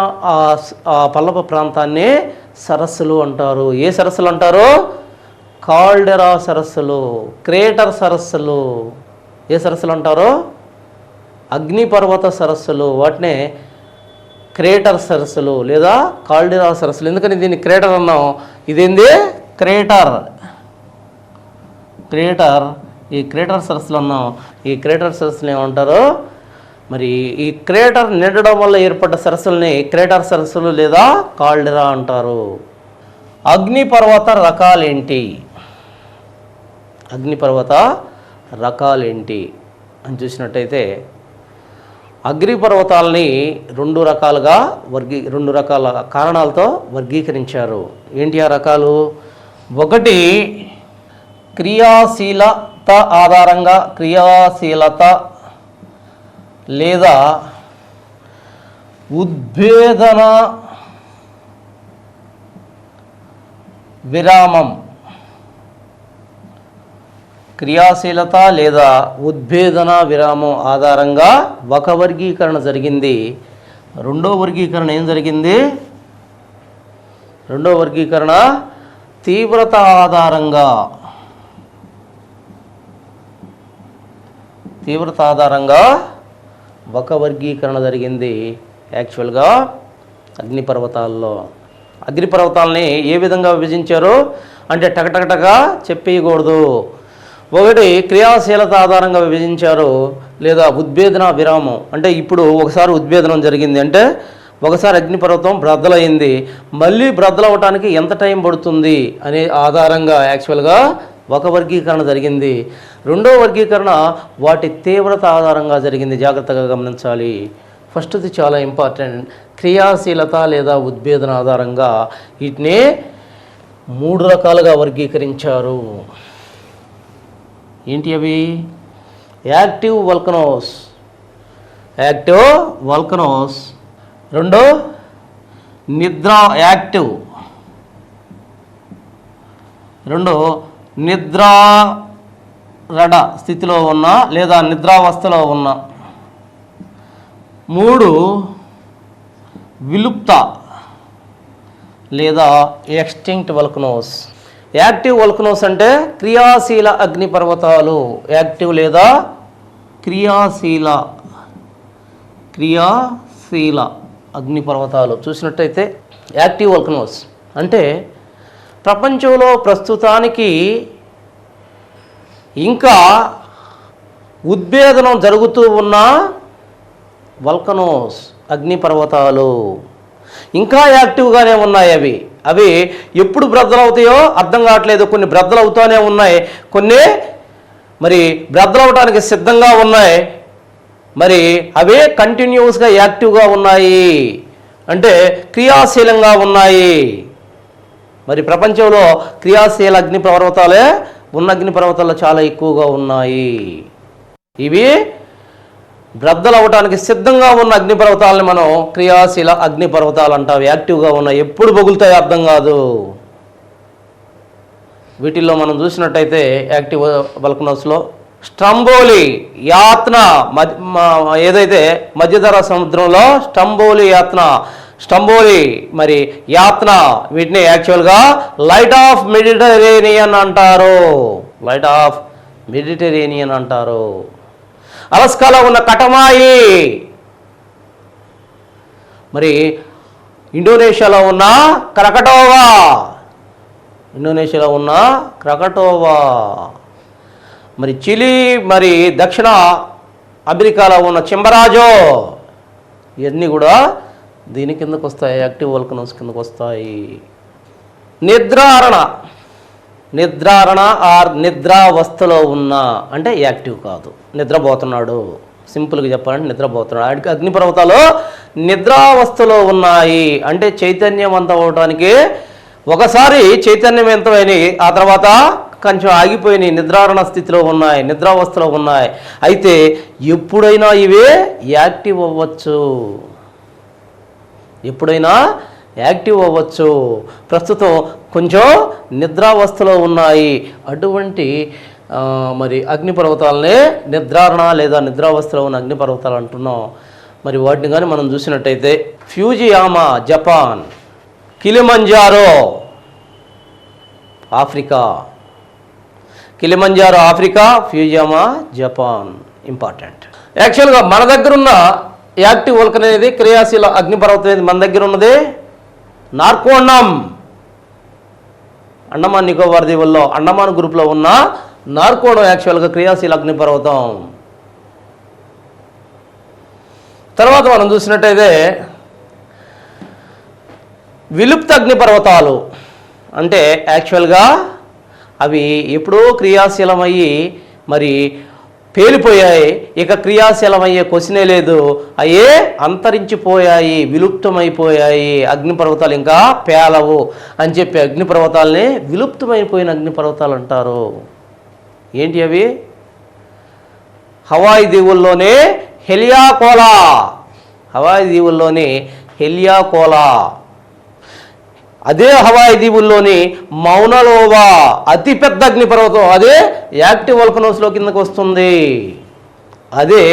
ఆ పల్లపు ప్రాంతాన్ని సరస్సులు అంటారు. ఏ సరస్సులు అంటారు, కాల్డెరా సరస్సులు, క్రేటర్ సరస్సులు. ఏ సరస్సులు అంటారు, అగ్నిపర్వత సరస్సులు. వాటినే క్రేటర్ సరస్సులు లేదా కాల్డెరా సరస్సులు. ఎందుకని దీన్ని క్రేటర్ అన్నాం, ఇదేంది క్రేటర్. ఈ క్రేటర్ సరస్సులు అన్నాం. ఈ క్రేటర్ సరస్సులు ఏమంటారు, మరి ఈ క్రేటర్ నిండడం వల్ల ఏర్పడ్డ సరస్సుల్ని క్రేటర్ సరస్సులు లేదా కాల్డెరా అంటారు. అగ్నిపర్వత రకాలేంటి, అగ్నిపర్వత రకాలేంటి అని చూసినట్టయితే అగ్నిపర్వతాలని రెండు రకాల కారణాలతో వర్గీకరించారు. ఏంటి ఆ రకాలు, ఒకటి క్రియాశీలత ఆధారంగా, క్రియాశీలత లేదా ఉద్భేదన విరామం. క్రియాశీలత లేదా ఉద్భేదన విరామం ఆధారంగా ఒక వర్గీకరణ జరిగింది. రెండో వర్గీకరణ ఏం జరిగింది, రెండో వర్గీకరణ తీవ్రత ఆధారంగా, తీవ్రత ఆధారంగా ఒక వర్గీకరణ జరిగింది. యాక్చువల్గా అగ్నిపర్వతాల్లో అగ్నిపర్వతాలని ఏ విధంగా విభజించారు అంటే టకటకటగా చెప్పేయకూడదు. ఒకటి క్రియాశీలత ఆధారంగా విభజించారు లేదా ఉద్భేదన విరామం. అంటే ఇప్పుడు ఒకసారి ఉద్భేదనం జరిగింది అంటే ఒకసారి అగ్నిపర్వతం బ్రద్దలైంది, మళ్ళీ బ్రద్దలవటానికి ఎంత టైం పడుతుంది అనే ఆధారంగా యాక్చువల్గా ఒక వర్గీకరణ జరిగింది. రెండో వర్గీకరణ వాటి తీవ్రత ఆధారంగా జరిగింది. జాగ్రత్తగా గమనించాలి. ఫస్ట్ది చాలా ఇంపార్టెంట్. క్రియాశీలత లేదా ఉద్భేదన ఆధారంగా వీటిని మూడు రకాలుగా వర్గీకరించారు. ఏంటి అవి, యాక్టివ్ వల్కనోస్, రెండు నిద్ర యాక్టివ్, రెండు నిద్రారడ స్థితిలో ఉన్న లేదా నిద్రావస్థలో ఉన్న, మూడు విలుప్త లేదా ఎక్స్టింక్ట్ వల్కనోస్. యాక్టివ్ వల్కనోస్ అంటే క్రియాశీల అగ్నిపర్వతాలు, యాక్టివ్ లేదా క్రియాశీల అగ్నిపర్వతాలు. చూసినట్టయితే యాక్టివ్ వల్కనోస్ అంటే ప్రపంచంలో ప్రస్తుతానికి ఇంకా ఉద్భేదనం జరుగుతూ ఉన్న వల్కనోస్ అగ్నిపర్వతాలు ఇంకా యాక్టివ్గానే ఉన్నాయి. అవి ఎప్పుడు బ్రద్దలవుతాయో అర్థం కావట్లేదు. కొన్ని బ్రద్దలవుతూనే ఉన్నాయి, కొన్ని మరి బ్రద్దలవటానికి సిద్ధంగా ఉన్నాయి. మరి అవే కంటిన్యూస్గా యాక్టివ్గా ఉన్నాయి అంటే క్రియాశీలంగా ఉన్నాయి. మరి ప్రపంచంలో క్రియాశీల అగ్నిపర్వతాలే ఉన్న అగ్నిపర్వతాలు చాలా ఎక్కువగా ఉన్నాయి. ఇవి బ్రద్దలవటానికి సిద్ధంగా ఉన్న అగ్నిపర్వతాలని మనం క్రియాశీల అగ్నిపర్వతాలు అంటాం. యాక్టివ్గా ఉన్నాయి, ఎప్పుడు బొగులుతాయో అర్థం కాదు. వీటిల్లో మనం చూసినట్టయితే యాక్టివ్ వల్కనోస్లో స్ట్రంబోలి యాత్న, ఏదైతే మధ్యధరా సముద్రంలో స్ట్రంబోలి యాత్న, స్టంబోలి, మరి యాత్న, వీటిని యాక్చువల్గా లైట్ ఆఫ్ మెడిటరేనియన్ అంటారు. లైట్ ఆఫ్ మెడిటరేనియన్ అంటారు. అలస్కాలో ఉన్న కటమాయి, మరి ఇండోనేషియాలో ఉన్న క్రకటోవా, ఇండోనేషియాలో ఉన్న క్రకటోవా, మరి చిలీ, మరి దక్షిణ అమెరికాలో ఉన్న చింబరాజో, ఇవన్నీ కూడా దీని కిందకు వస్తాయి, యాక్టివ్ వోల్కనోస్ కిందకు వస్తాయి. నిద్రారణ, నిద్రారణ ఆర్ నిద్రావస్థలో ఉన్న అంటే యాక్టివ్ కాదు, నిద్రపోతున్నాడు. సింపుల్గా చెప్పాలంటే నిద్రపోతున్నాడు. ఆడికి అగ్నిపర్వతాలు నిద్రావస్థలో ఉన్నాయి అంటే చైతన్యవంతం అవడానికి ఒకసారి చైతన్యవంతమైన ఆ తర్వాత కొంచెం ఆగిపోయినాయి, నిద్రారణ స్థితిలో ఉన్నాయి, నిద్రావస్థలో ఉన్నాయి. అయితే ఎప్పుడైనా ఇవే యాక్టివ్ అవ్వచ్చు, ఎప్పుడైనా యాక్టివ్ అవ్వచ్చు. ప్రస్తుతం కొంచెం నిద్రావస్థలో ఉన్నాయి. అటువంటి మరి అగ్నిపర్వతాలనే నిద్రారణ లేదా నిద్రావస్థలో ఉన్న అగ్నిపర్వతాలు అంటున్నాం. మరి వాటిని కానీ మనం చూసినట్టయితే Fujiyama Japan, Kilimanjaro Africa, Kilimanjaro Africa, Fujiyama Japan. Important. యాక్చువల్గా మన దగ్గర ఉన్న యాక్టివ్ వోల్కన్ అనేది క్రియాశీల అగ్నిపర్వతం అనేది మన దగ్గర ఉన్నది నార్కోండం, అండమాన్ నికోబార్ దీవుల్లో అండమాన్ గ్రూప్లో ఉన్న నార్కోండం యాక్చువల్గా క్రియాశీల అగ్నిపర్వతం. తర్వాత మనం చూసినట్టయితే విలుప్త అగ్నిపర్వతాలు అంటే యాక్చువల్గా అవి ఎప్పుడో క్రియాశీలమయ్యి మరి పేలిపోయాయి, ఇక క్రియాశీలమయ్యే క్వశ్చనే లేదు, అయ్యే అంతరించిపోయాయి, విలుప్తమైపోయాయి, అగ్నిపర్వతాలు ఇంకా పేలవు అని చెప్పి అగ్నిపర్వతాలని విలుప్తమైపోయిన అగ్నిపర్వతాలు అంటారు. ఏంటి అవి? హవాయి దీవుల్లోనే హెలియాకోలా, హవాయి దీవుల్లోని హెలియాకోలా, అదే హవాయి దీవుల్లోని మౌనలోవా అతిపెద్ద అగ్నిపర్వతం, అదే యాక్టివ్ వోల్కనోస్లో కిందకు వస్తుంది. అదే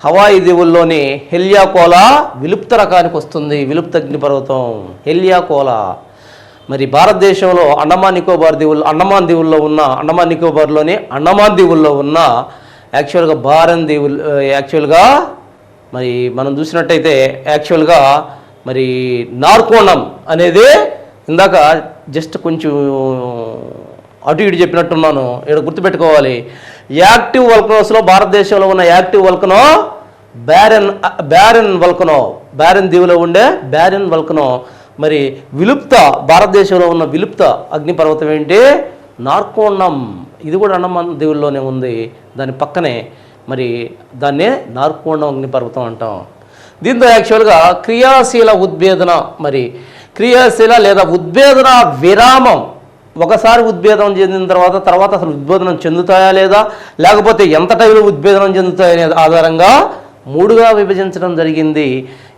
హవాయి దీవుల్లోని హెలియాకోలా విలుప్త రకానికి వస్తుంది, విలుప్త అగ్నిపర్వతం హెలియాకోలా. మరి భారతదేశంలో అండమాన్ నికోబార్ దీవుల్లో అండమాన్ నికోబార్లోని అండమాన్ దీవుల్లో ఉన్న యాక్చువల్గా బారన్ దీవులు యాక్చువల్గా మరి మనం చూసినట్టయితే యాక్చువల్గా మరి నార్కోండం అనేది ఇందాక జస్ట్ కొంచెం అటు ఇటు చెప్పినట్టున్నాను, ఇక్కడ గుర్తుపెట్టుకోవాలి. యాక్టివ్ వోల్కనోస్లో భారతదేశంలో ఉన్న యాక్టివ్ వోల్కనో బ్యారెన్ వోల్కనో, బ్యారెన్ దీవులో ఉండే బ్యారెన్ వోల్కనో. మరి విలుప్త భారతదేశంలో ఉన్న విలుప్త అగ్నిపర్వతం ఏంటి? నార్కోండం. ఇది కూడా అండమాన్ దీవుల్లోనే ఉంది, దాని పక్కనే మరి దాన్నే నార్కోండం అగ్నిపర్వతం అంటాం. దీంతో యాక్చువల్గా క్రియాశీల ఉద్భేదన, మరి క్రియాశీల లేదా ఉద్భేదన విరామం, ఒకసారి ఉద్భేదనం చెందిన తర్వాత అసలు ఉద్భేదనం చెందుతాయా లేదా, లేకపోతే ఎంత టైంలో ఉద్భేదనం చెందుతాయనే ఆధారంగా 3గా విభజించడం జరిగింది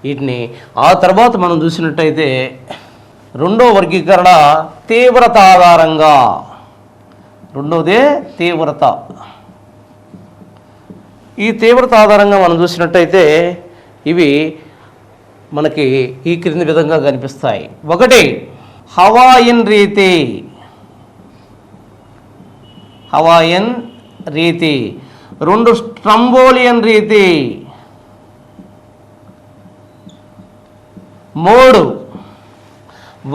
వీటిని. ఆ తర్వాత మనం చూసినట్టయితే రెండో వర్గీకరణ తీవ్రత ఆధారంగా, రెండోదే తీవ్రత. ఈ తీవ్రత ఆధారంగా మనం చూసినట్టయితే ఇవి మనకి ఈ క్రింది విధంగా కనిపిస్తాయి. 1 హవాయిన్ రీతి, హవాయిన్ రీతి. 2 స్ట్రంబోలియన్ రీతి. 3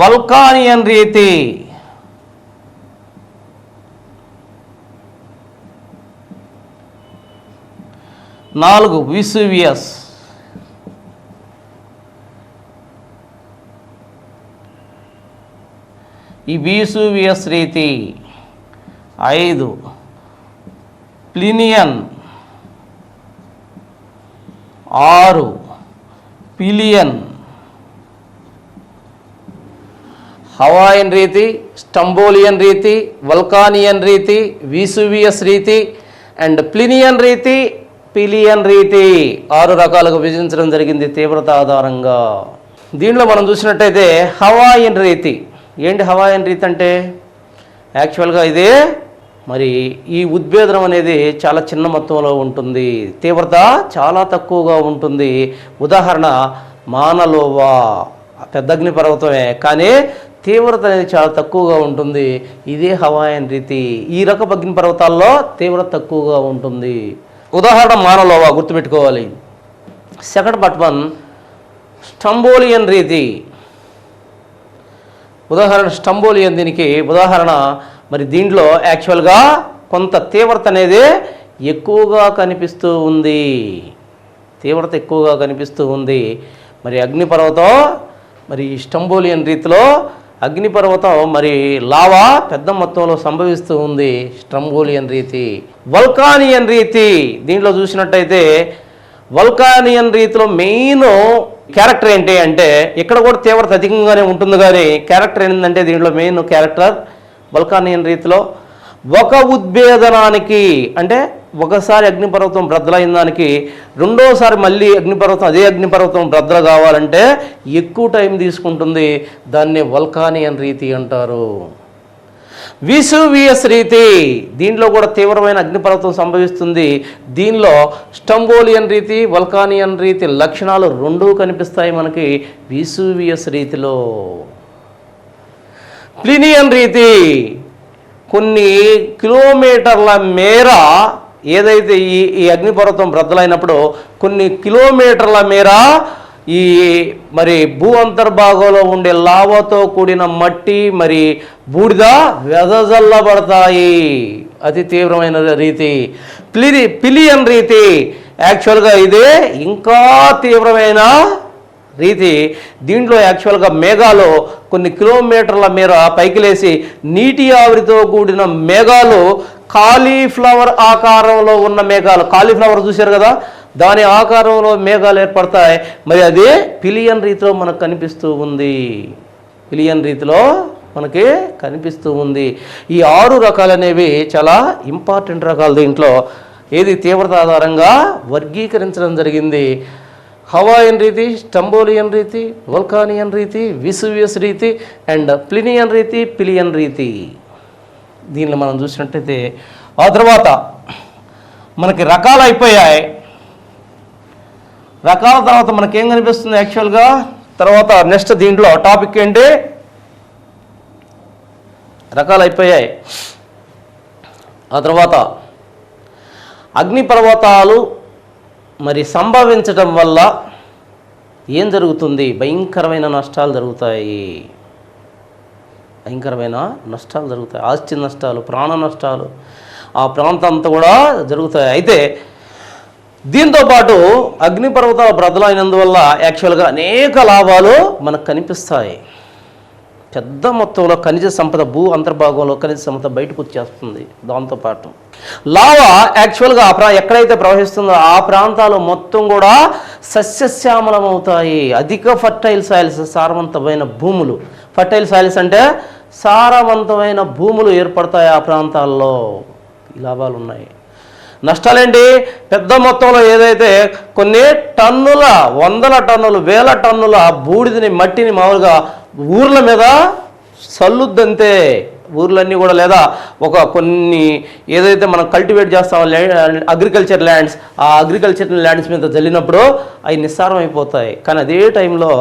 వల్కానియన్ రీతి. 4 విసువియస్. ఈ విసువియస్ రీతి. 5 ప్లినియన్. 6 పిలియన్. హవాయిన్ రీతి, స్టంబోలియన్ రీతి, వల్కానియన్ రీతి, విసువియస్ రీతి అండ్ ప్లినియన్ రీతి, పిలియన్ రీతి 6 రకాలుగా విభజించడం జరిగింది తీవ్రత ఆధారంగా. దీనిలో మనం చూసినట్టయితే హవాయిన్ రీతి. ఏంటి హవాయిన్ రీతి అంటే? యాక్చువల్గా ఇదే మరి ఈ ఉద్భేదనం అనేది చాలా చిన్న మొత్తంలో ఉంటుంది, తీవ్రత చాలా తక్కువగా ఉంటుంది. ఉదాహరణ మానలోవా పెద్ద అగ్నిపర్వతమే, కానీ తీవ్రత అనేది చాలా తక్కువగా ఉంటుంది. ఇదే హవాయన్ రీతి. ఈ రకపు అగ్నిపర్వతాల్లో తీవ్రత తక్కువగా ఉంటుంది. ఉదాహరణ మానలోవా గుర్తుపెట్టుకోవాలి. సెకండ్ పార్ట్ 1 స్టంబోలియన్ రీతి. ఉదాహరణ స్టంబోలియన్, దీనికి ఉదాహరణ. మరి దీంట్లో యాక్చువల్గా కొంత తీవ్రత అనేది ఎక్కువగా కనిపిస్తూ ఉంది, తీవ్రత ఎక్కువగా కనిపిస్తూ ఉంది. మరి అగ్నిపర్వతం, మరి స్టంబోలియన్ రీతిలో అగ్నిపర్వతం మరి లావా పెద్ద మొత్తంలో సంభవిస్తూ ఉంది, స్టంబోలియన్ రీతి. వల్కానియన్ రీతి, దీంట్లో చూసినట్టయితే వల్కానియన్ రీతిలో మెయిన్ క్యారెక్టర్ ఏంటి అంటే, ఇక్కడ కూడా తీవ్రత అధికంగానే ఉంటుంది, కానీ క్యారెక్టర్ ఏంటంటే దీంట్లో మెయిన్ క్యారెక్టర్ వల్కానియన్ రీతిలో ఒక ఉద్భేదనానికి, అంటే ఒకసారి అగ్నిపర్వతం బ్రద్దలైన దానికి రెండోసారి మళ్ళీ అదే అగ్నిపర్వతం బ్రద్దల కావాలంటే ఎక్కువ టైం తీసుకుంటుంది. దాన్ని వల్కానియన్ రీతి అంటారు. విసువియస్ రీతి, దీంట్లో కూడా తీవ్రమైన అగ్నిపర్వతం సంభవిస్తుంది. దీనిలో స్టంబోలియన్ రీతి, వల్కానియన్ రీతి లక్షణాలు రెండూ కనిపిస్తాయి మనకి విసువియస్ రీతిలో. ప్లినియన్ రీతి, కొన్ని కిలోమీటర్ల మేర ఏదైతే ఈ అగ్నిపర్వతం బ్రద్దలైనప్పుడు కొన్ని కిలోమీటర్ల మేర ఈ మరి భూ అంతర్భాగంలో ఉండే లావాతో కూడిన మట్టి మరి బూడిద వెదజల్లబడతాయి. అతి తీవ్రమైన రీతి. పిలియన్ రీతి, యాక్చువల్గా ఇదే ఇంకా తీవ్రమైన రీతి. దీంట్లో యాక్చువల్గా మేఘాలు కొన్ని కిలోమీటర్ల మేర పైకి లేచి నీటి ఆవిరితో కూడిన మేఘాలు, కాలీఫ్లవర్ ఆకారంలో ఉన్న మేఘాలు, కాలీఫ్లవర్ చూశారు కదా, దాని ఆకారంలో మేఘాలు ఏర్పడతాయి. మరి అదే పిలియన్ రీతిలో మనకు కనిపిస్తూ ఉంది, పిలియన్ రీతిలో మనకి కనిపిస్తూ ఉంది. ఈ 6 రకాలు అనేవి చాలా ఇంపార్టెంట్ రకాలు. దీంట్లో ఏది తీవ్రత ఆధారంగా వర్గీకరించడం జరిగింది. హవాయన్ రీతి, స్టంబోలియన్ రీతి, వల్కానియన్ రీతి, విసువియస్ రీతి అండ్ ప్లినియన్ రీతి, పిలియన్ రీతి. దీనిలో మనం చూసినట్టయితే ఆ తర్వాత మనకి రకాలు అయిపోయాయి. రకాల తర్వాత మనకేం కనిపిస్తుంది యాక్చువల్గా తర్వాత నెక్స్ట్ దీంట్లో టాపిక్ ఏంటి, రకాలు అయిపోయాయి. ఆ తర్వాత అగ్నిపర్వతాలు మరి సంభవించటం వల్ల ఏం జరుగుతుంది, భయంకరమైన నష్టాలు జరుగుతాయి, భయంకరమైన నష్టాలు జరుగుతాయి. ఆస్తి నష్టాలు, ప్రాణ నష్టాలు ఆ ప్రాంతం అంతా కూడా జరుగుతాయి. అయితే దీంతోపాటు అగ్నిపర్వతాలు బ్రద్దలైనందువల్ల యాక్చువల్గా అనేక లాభాలు మనకు కనిపిస్తాయి. పెద్ద మొత్తంలో ఖనిజ సంపద, భూ అంతర్భాగంలో ఖనిజ సంపద బయటకు వచ్చేస్తుంది. దాంతోపాటు లావా యాక్చువల్గా ఎక్కడైతే ప్రవహిస్తుందో ఆ ప్రాంతాలు మొత్తం కూడా సస్యశ్యామలం అవుతాయి. అధిక ఫర్టైల్ సాయిల్స్, సారవంతమైన భూములు. ఫర్టైల్ సాయిల్స్ అంటే సారవంతమైన భూములు ఏర్పడతాయి ఆ ప్రాంతాల్లో. ఈ లాభాలు ఉన్నాయి. నష్టాలేంటి, పెద్ద మొత్తంలో ఏదైతే కొన్ని టన్నుల, వందల టన్నులు, వేల టన్నుల బూడిదని, మట్టిని మామూలుగా ఊర్ల మీద చల్లుద్దంతే. ఊర్లన్నీ కూడా లేదా కొన్ని ఏదైతే మనం కల్టివేట్ చేస్తామో అగ్రికల్చర్ ల్యాండ్స్, ఆ అగ్రికల్చర్ ల్యాండ్స్ మీద జల్లినప్పుడు అవి నిస్సారం అయిపోతాయి. కానీ అదే టైంలో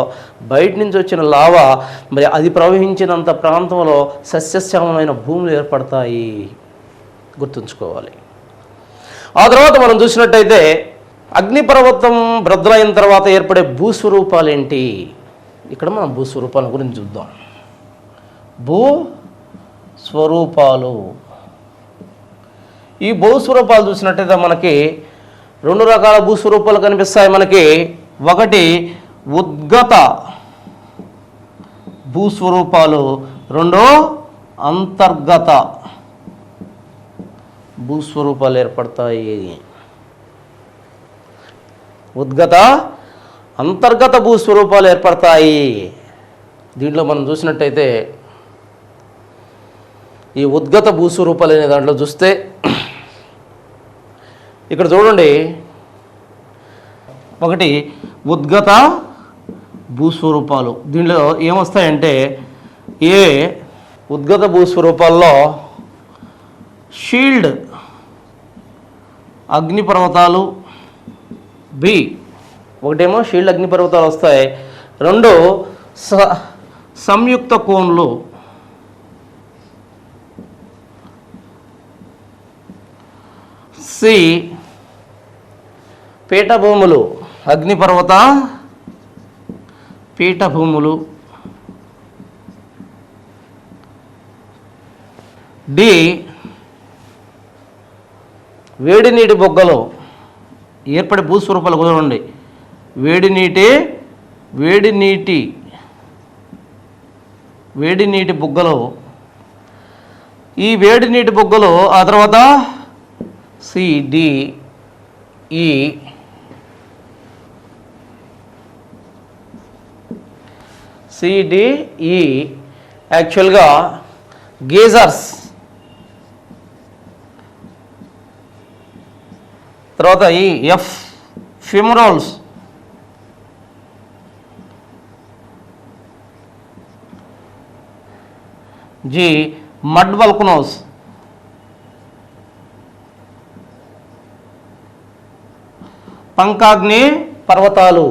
బయట నుంచి వచ్చిన లావా మరి అది ప్రవహించినంత ప్రాంతంలో సస్యశ్యామమైన భూములు ఏర్పడతాయి, గుర్తుంచుకోవాలి. ఆ తర్వాత మనం చూసినట్టయితే అగ్నిపర్వతం బ్రద్దలైన తర్వాత ఏర్పడే భూస్వరూపాలు ఏంటి. ఇక్కడ మనం భూస్వరూపాల గురించి చూద్దాం. భూస్వరూపాలు, ఈ భూస్వరూపాలు చూసినట్టయితే మనకి 2 రకాల భూస్వరూపాలు కనిపిస్తాయి మనకి. ఒకటి ఉద్గత భూస్వరూపాలు, 2 అంతర్గత భూస్వరూపాలు ఏర్పడతాయి. ఉద్గత, అంతర్గత భూస్వరూపాలు ఏర్పడతాయి. దీంట్లో మనం చూసినట్టయితే ఈ ఉద్గత భూస్వరూపాలు అనే దాంట్లో చూస్తే ఇక్కడ చూడండి, ఒకటి ఉద్గత భూస్వరూపాలు. దీంట్లో ఏమొస్తాయంటే ఉద్గత భూస్వరూపాల్లో షీల్డ్ అగ్నిపర్వతాలు, బి ఒకటేమో షీల్డ్ అగ్నిపర్వతాలు వస్తాయి, రెండు సంయుక్త కోన్లు, సి పీఠభూములు, అగ్నిపర్వత పీఠభూములు, డి వేడి నీటి బొగ్గలు ఏర్పడే భూస్వరూపాలు కుదరండి. వేడి నీటి బుగ్గలు, ఈ వేడి నీటి బుగ్గలు ఆ తర్వాత సిడిఈ యాక్చువల్గా గీజర్స్, తర్వాత ఈ ఎఫ్ ఫిమరోల్స్, జి మడ్ వల్కనోస్, పంకాగ్ని పర్వతాలు,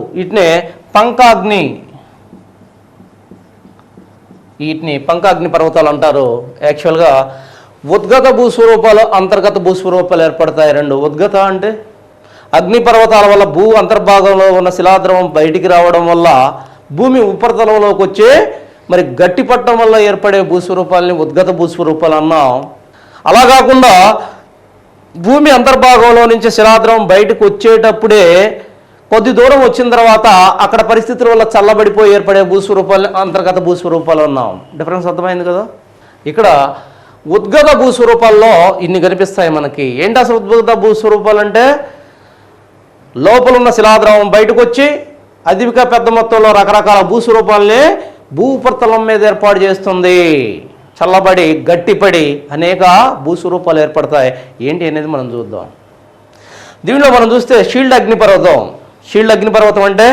వీటిని పంకాగ్ని పర్వతాలు అంటారు. యాక్చువల్గా ఉద్గత భూస్వరూపాలు, అంతర్గత భూస్వరూపాలు ఏర్పడతాయి రెండు. ఉద్గత అంటే అగ్నిపర్వతాల వల్ల భూ అంతర్భాగంలో ఉన్న శిలాద్రవం బయటికి రావడం వల్ల భూమి ఉపరితలంలోకి వచ్చే మరి గట్టి పట్టడం వల్ల ఏర్పడే భూస్వరూపాలని ఉద్గత భూస్వరూపాలు అన్నాం. అలా కాకుండా భూమి అంతర్భాగంలో నుంచి శిలాద్రవం బయటకు వచ్చేటప్పుడే కొద్ది దూరం వచ్చిన తర్వాత అక్కడ పరిస్థితుల వల్ల చల్లబడిపోయి ఏర్పడే భూస్వరూపాలని అంతర్గత భూస్వరూపాలు అన్నాం. డిఫరెన్స్ అర్థమైంది కదా. ఇక్కడ ఉద్గత భూస్వరూపాల్లో ఇన్ని కనిపిస్తాయి మనకి. ఏంటి అసలు ఉద్గత భూస్వరూపాలు అంటే లోపల ఉన్న శిలాద్రవం బయటకు వచ్చి అధిక పెద్ద మొత్తంలో రకరకాల భూస్వరూపాలని భూ ఉపరితలం మీద ఏర్పాటు చేస్తుంది. చల్లబడి గట్టిపడి అనేక భూస్వరూపాలు ఏర్పడతాయి. ఏంటి అనేది మనం చూద్దాం. దీనిలో మనం చూస్తే షీల్డ్ అగ్నిపర్వతం అంటే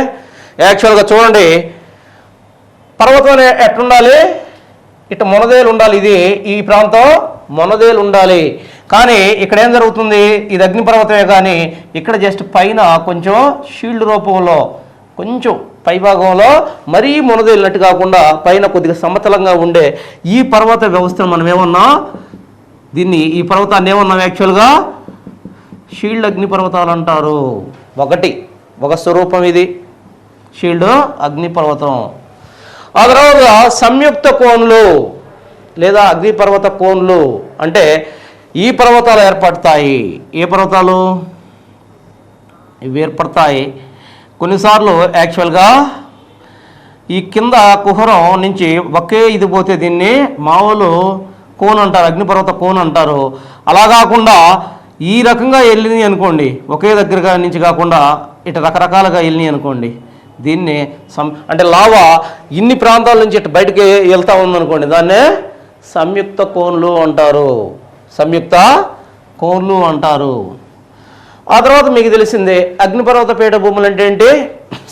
యాక్చువల్గా చూడండి, పర్వతం ఎట్లుండాలి, ఇటు మొనదేలు ఉండాలి. ఈ ప్రాంతం మొనదేలు ఉండాలి. కానీ ఇక్కడ ఏం జరుగుతుంది, ఇది అగ్నిపర్వతమే కానీ ఇక్కడ జస్ట్ పైన కొంచెం షీల్డ్ రూపంలో కొంచెం పైభాగంలో మరీ మొనదేలినట్టు కాకుండా పైన కొద్దిగా సమతలంగా ఉండే ఈ పర్వత వ్యవస్థను మనం ఏమన్నాం, ఈ పర్వతాన్ని ఏమన్నాం యాక్చువల్గా షీల్డ్ అగ్నిపర్వతాలు అంటారు. ఒక స్వరూపం ఇది షీల్డ్ అగ్నిపర్వతం. ఆ తర్వాత సంయుక్త కోన్లు లేదా అగ్నిపర్వత కోన్లు అంటే ఈ పర్వతాలు ఏర్పడతాయి. ఏ పర్వతాలు ఇవి ఏర్పడతాయి? కొన్నిసార్లు యాక్చువల్గా ఈ కింద కుహరం నుంచి ఒకే ఇది పోతే దీన్ని మామూలు కోన్ అంటారు, అగ్నిపర్వత కోన్ అంటారు. అలా కాకుండా ఈ రకంగా వెళ్ళింది అనుకోండి, ఒకే దగ్గరగా నుంచి కాకుండా ఇటు రకరకాలుగా వెళ్ళినాయి అనుకోండి, దీన్ని అంటే లావా ఇన్ని ప్రాంతాల నుంచి ఇటు బయటకి వెళ్తూ ఉందనుకోండి, దాన్నే సంయుక్త కోన్లు అంటారు. ఆ తర్వాత మీకు తెలిసిందే అగ్నిపర్వత పీఠభూములు అంటే ఏంటి,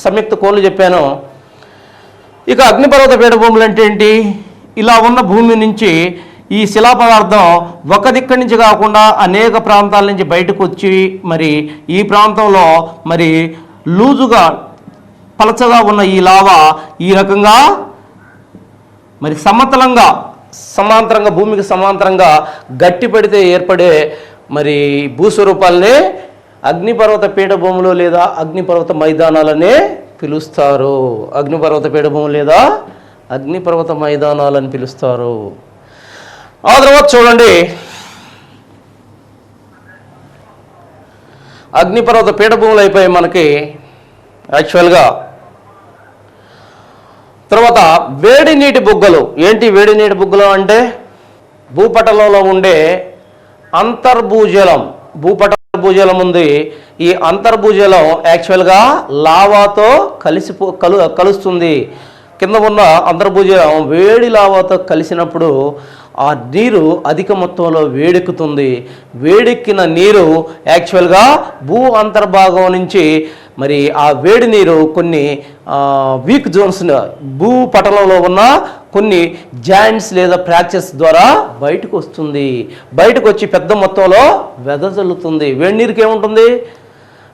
సంయుక్త కోన్లు చెప్పాను. ఇక అగ్నిపర్వత పీఠభూములు అంటే ఏంటి, ఇలా ఉన్న భూమి నుంచి ఈ శిలా పదార్థం ఒక దిక్కడి నుంచి కాకుండా అనేక ప్రాంతాల నుంచి బయటకు వచ్చి మరి ఈ ప్రాంతంలో మరి లూజుగా పలచగా ఉన్న ఈ లావా ఈ రకంగా మరి సమాంతరంగా భూమికి సమాంతరంగా గట్టి పెడితే ఏర్పడే మరి భూస్వరూపాలనే అగ్నిపర్వత పీఠభూములు లేదా అగ్నిపర్వత మైదానాలనే పిలుస్తారు. అగ్నిపర్వత పీఠభూములు లేదా అగ్నిపర్వత మైదానాలని పిలుస్తారు. ఆ తర్వాత చూడండి, అగ్నిపర్వత పీఠభూములు అయిపోయి మనకి యాక్చువల్గా. తర్వాత వేడి నీటి బుగ్గలు. ఏంటి వేడి నీటి బుగ్గలు అంటే భూపటలంలో ఉండే భూపటభూజలం ఉంది. ఈ అంతర్భూజలం యాక్చువల్గా లావాతో కలుస్తుంది. కింద ఉన్న అంతర్భూజలం వేడి లావాతో కలిసినప్పుడు ఆ నీరు అధిక మొత్తంలో వేడెక్కుతుంది. వేడెక్కిన నీరు యాక్చువల్గా భూ అంతర్భాగం నుంచి మరి ఆ వేడి నీరు కొన్ని వీక్ జోన్స్ భూపటలంలో ఉన్న కొన్ని జాయింట్స్ లేదా ఫ్రాక్చర్స్ ద్వారా బయటకు వస్తుంది. బయటకు వచ్చి పెద్ద మొత్తంలో వెదజల్లుతుంది. వేడి నీరుకి ఏముంటుంది,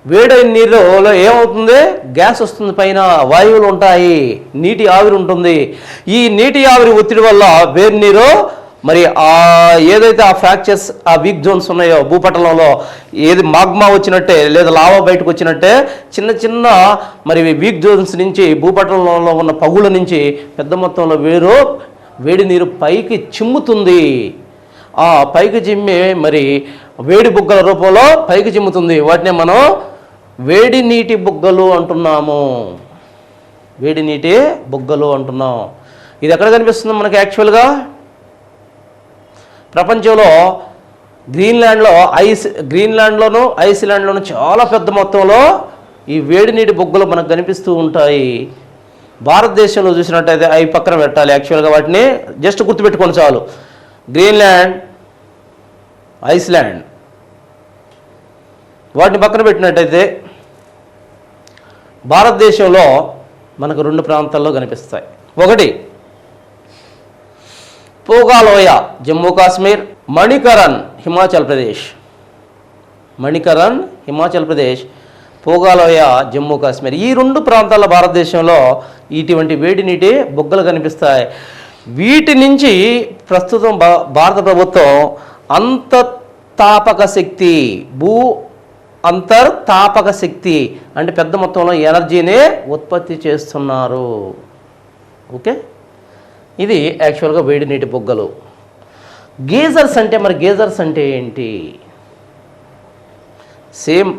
వేడైన నీరులో ఏమవుతుంది, గ్యాస్ వస్తుంది, పైన వాయువులు ఉంటాయి, నీటి ఆవిరి ఉంటుంది. ఈ నీటి ఆవిరి ఒత్తిడి వల్ల వేడి నీరు మరి ఏదైతే ఆ ఫ్రాక్చర్స్, ఆ వీక్ జోన్స్ ఉన్నాయో భూపటలంలో, ఏది మాగ్మా వచ్చినట్టే లేదా లావా బయటకు వచ్చినట్టే చిన్న చిన్న మరి వీక్ జోన్స్ నుంచి భూపటలంలో ఉన్న పగుల నుంచి పెద్ద మొత్తంలో వేడి నీరు పైకి చిమ్ముతుంది. ఆ పైకి చిమ్మే మరి వేడి బుగ్గల రూపంలో పైకి చిమ్ముతుంది. వాటిని మనం వేడి నీటి బుగ్గలు అంటున్నాము. వేడి నీటి బుగ్గలు అంటున్నాం. ఇది ఎక్కడ కనిపిస్తుంది మనకి యాక్చువల్గా? ప్రపంచంలో గ్రీన్లాండ్లోను ఐస్లాండ్లోను చాలా పెద్ద మొత్తంలో ఈ వేడి నీటి బుగ్గలు మనకు కనిపిస్తూ ఉంటాయి. భారతదేశంలో చూసినట్టయితే అవి పక్కన పెట్టాలి. యాక్చువల్గా వాటిని జస్ట్ గుర్తుపెట్టుకొని చాలు. గ్రీన్లాండ్, ఐస్లాండ్ వాటిని పక్కన పెట్టినట్టయితే భారతదేశంలో మనకు 2 ప్రాంతాల్లో కనిపిస్తాయి. ఒకటి పోగాలోయ జమ్మూ కాశ్మీర్, మణికరణ్ హిమాచల్ ప్రదేశ్, పోగాలోయ జమ్మూ కాశ్మీర్. ఈ 2 ప్రాంతాల భారతదేశంలో ఇటువంటి వేడి నీటి బొగ్గలు కనిపిస్తాయి. వీటి నుంచి ప్రస్తుతం భారత ప్రభుత్వం అంతర్తాపక శక్తి అంటే పెద్ద మొత్తంలో ఎనర్జీని ఉత్పత్తి చేస్తున్నారు. ఓకే, ఇది యాక్చువల్గా వేడి నీటి బొగ్గలు. గీజర్స్ అంటే ఏంటి? సేమ్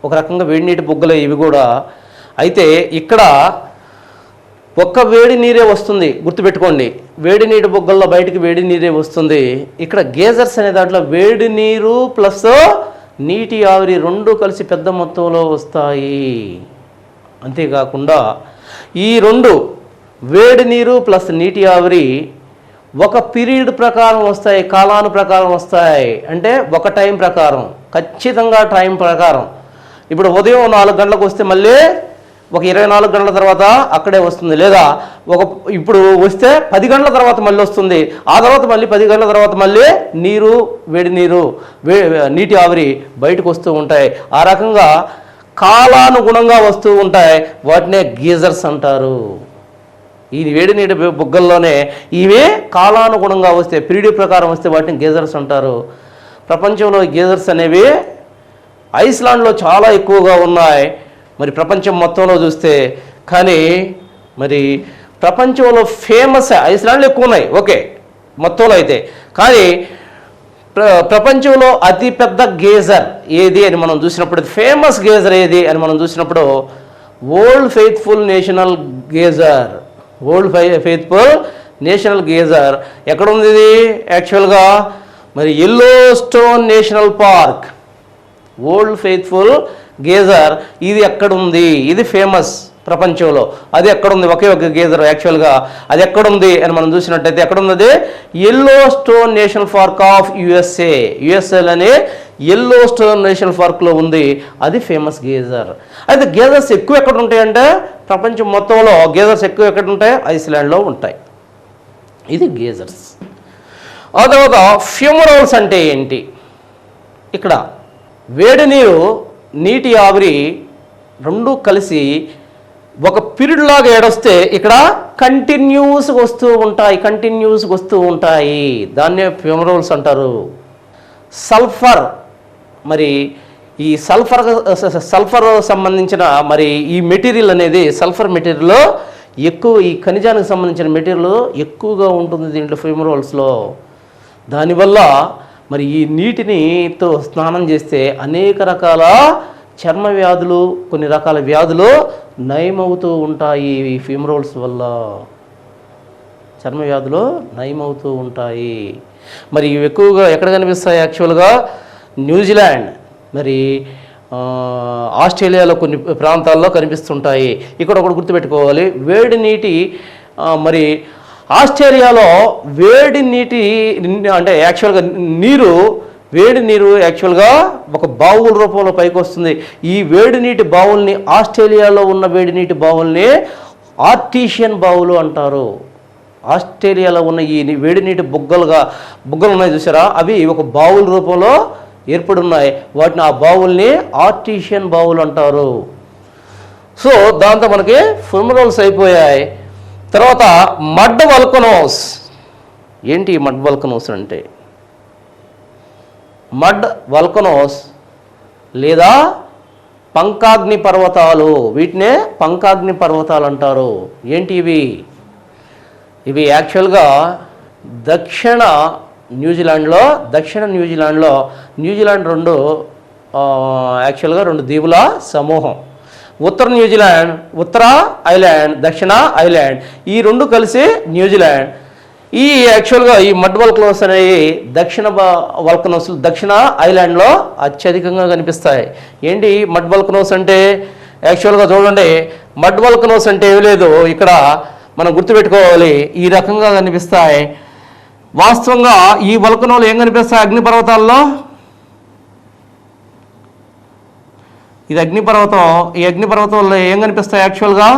ఒక రకంగా వేడి నీటి బొగ్గలు ఇవి కూడా. అయితే ఇక్కడ ఒక్క వేడి నీరే వస్తుంది, గుర్తుపెట్టుకోండి. వేడి నీటి బొగ్గల్లో బయటికి వేడి నీరే వస్తుంది. ఇక్కడ గేజర్స్ అనే దాంట్లో వేడి నీరు ప్లస్ నీటి ఆవిరి 2 కలిసి పెద్ద మొత్తంలో వస్తాయి. అంతేకాకుండా ఈ 2 వేడి నీరు ప్లస్ నీటి ఆవిరి ఒక పీరియడ్ ప్రకారం వస్తాయి, కాలాను ప్రకారం వస్తాయి. అంటే ఒక టైం ప్రకారం, ఖచ్చితంగా టైం ప్రకారం. ఇప్పుడు ఉదయం 4 గంటలకు వస్తే మళ్ళీ ఒక 24 గంటల తర్వాత అక్కడే వస్తుంది. లేదా ఇప్పుడు వస్తే 10 గంటల తర్వాత మళ్ళీ వస్తుంది. ఆ తర్వాత మళ్ళీ 10 గంటల తర్వాత మళ్ళీ వేడి నీరు నీటి ఆవిరి బయటకు వస్తూ ఉంటాయి. ఆ రకంగా కాలానుగుణంగా వస్తూ ఉంటాయి. వాటినే గీజర్స్ అంటారు. ఈ వేడి నీటి బుగ్గల్లోనే ఇవే కాలానుగుణంగా వస్తే, పీరియడ్ ప్రకారం వస్తే వాటిని గీజర్స్ అంటారు. ప్రపంచంలో గీజర్స్ అనేవి ఐస్లాండ్లో చాలా ఎక్కువగా ఉన్నాయి. మరి ప్రపంచం మొత్తంలో చూస్తే కానీ మరి ప్రపంచంలో ఫేమస్ ఐస్లాండ్లు ఎక్కువ ఉన్నాయి, ఓకే మొత్తంలో అయితే. కానీ ప్రపంచంలో అతిపెద్ద గేజర్ ఏది అని మనం చూసినప్పుడు, ఫేమస్ గేజర్ ఏది అని మనం చూసినప్పుడు వరల్డ్ ఫెయిత్ఫుల్ నేషనల్ గేజర్ ఎక్కడ ఉంది ఇది? యాక్చువల్గా మరి Yellowstone National park. World faithful geyser ఇది ఎక్కడుంది? ఇది ఫేమస్ ప్రపంచంలో. అది ఎక్కడుంది? ఒకే ఒక గేజర్ యాక్చువల్గా. అది ఎక్కడుంది అని మనం చూసినట్టయితే ఎక్కడున్నది? యెల్లోస్టోన్ నేషనల్ పార్క్ ఆఫ్ యుఎస్ఏలోనే యెల్లోస్టోన్ నేషనల్ పార్క్లో ఉంది. అది ఫేమస్ గేజర్. అయితే గేజర్స్ ఎక్కువ ఎక్కడ ఉంటాయంటే ప్రపంచం మొత్తంలో గేజర్స్ ఎక్కువ ఎక్కడ ఉంటాయి? ఐస్లాండ్లో ఉంటాయి. ఇది గేజర్స్. ఆ తర్వాత ఫ్యూమరోల్స్ అంటే ఏంటి? ఇక్కడ వేడి నీరు నీటి ఆవిరి 2 కలిసి ఒక పీరియడ్ లాగా ఏడొస్తే ఇక్కడ కంటిన్యూస్గా వస్తూ ఉంటాయి. దాన్నే ఫ్యూమరోల్స్ అంటారు. సల్ఫర్, మరి ఈ సల్ఫర్ సంబంధించిన మరి ఈ మెటీరియల్ అనేది, సల్ఫర్ మెటీరియల్ ఎక్కువ, ఈ ఖనిజానికి సంబంధించిన మెటీరియల్ ఎక్కువగా ఉంటుంది దీంట్లో ఫ్యూమరోల్స్లో. దానివల్ల మరి ఈ నీటితో స్నానం చేస్తే అనేక రకాల చర్మ వ్యాధులు, కొన్ని రకాల వ్యాధులు నయమవుతూ ఉంటాయి. ఈ ఫ్యూమరోల్స్ వల్ల చర్మ వ్యాధులు నయమవుతూ ఉంటాయి. మరి ఇవి ఎక్కువగా ఎక్కడ కనిపిస్తాయి? యాక్చువల్గా న్యూజిలాండ్, మరి ఆస్ట్రేలియాలో కొన్ని ప్రాంతాల్లో కనిపిస్తుంటాయి. ఇక్కడ ఒకటి గుర్తుపెట్టుకోవాలి, వేడి నీటి మరి ఆస్ట్రేలియాలో వేడి నీటి అంటే యాక్చువల్గా వేడి నీరు యాక్చువల్గా ఒక బావుల రూపంలో పైకి వస్తుంది. ఈ వేడి నీటి బావుల్ని, ఆస్ట్రేలియాలో ఉన్న వేడి నీటి బావుల్ని ఆర్టీషియన్ బావులు అంటారు. ఆస్ట్రేలియాలో ఉన్న ఈ వేడి నీటి బుగ్గలు ఉన్నాయి చూసారా, అవి ఒక బావుల రూపంలో ఏర్పడి ఉన్నాయి. వాటిని ఆ బావుల్ని ఆర్టీషియన్ బావులు అంటారు. సో దాంతో మనకి ఫుమరోల్స్ అయిపోయాయి. తర్వాత మడ్ వల్కనోస్. ఏంటి మడ్ వల్కనోస్ అంటే? మడ్ వల్కనోస్ లేదా పంకాగ్ని పర్వతాలు, వీటినే పంకాగ్ని పర్వతాలు అంటారు. ఏంటి ఇవి? ఇవి యాక్చువల్గా దక్షిణ న్యూజిలాండ్లో న్యూజిలాండ్ యాక్చువల్గా రెండు దీవుల సమూహం. ఉత్తర న్యూజిలాండ్, ఉత్తర ఐలాండ్, దక్షిణ ఐలాండ్, ఈ రెండు కలిసి న్యూజిలాండ్. ఈ యాక్చువల్గా ఈ మడ్ వల్కనోస్ అనేవి దక్షిణ ఐలాండ్లో అత్యధికంగా కనిపిస్తాయి. ఏంటి మడ్ వల్కనోస్ అంటే? యాక్చువల్గా చూడండి, మడ్ వల్కనోస్ అంటే ఏమి లేదు, ఇక్కడ మనం గుర్తుపెట్టుకోవాలి, ఈ రకంగా కనిపిస్తాయి. వాస్తవంగా ఈ వల్కనోలు ఏం కనిపిస్తాయి? అగ్నిపర్వతాల్లో ఇది అగ్నిపర్వతం. ఈ అగ్నిపర్వతంలో ఏం కనిపిస్తాయి? యాక్చువల్గా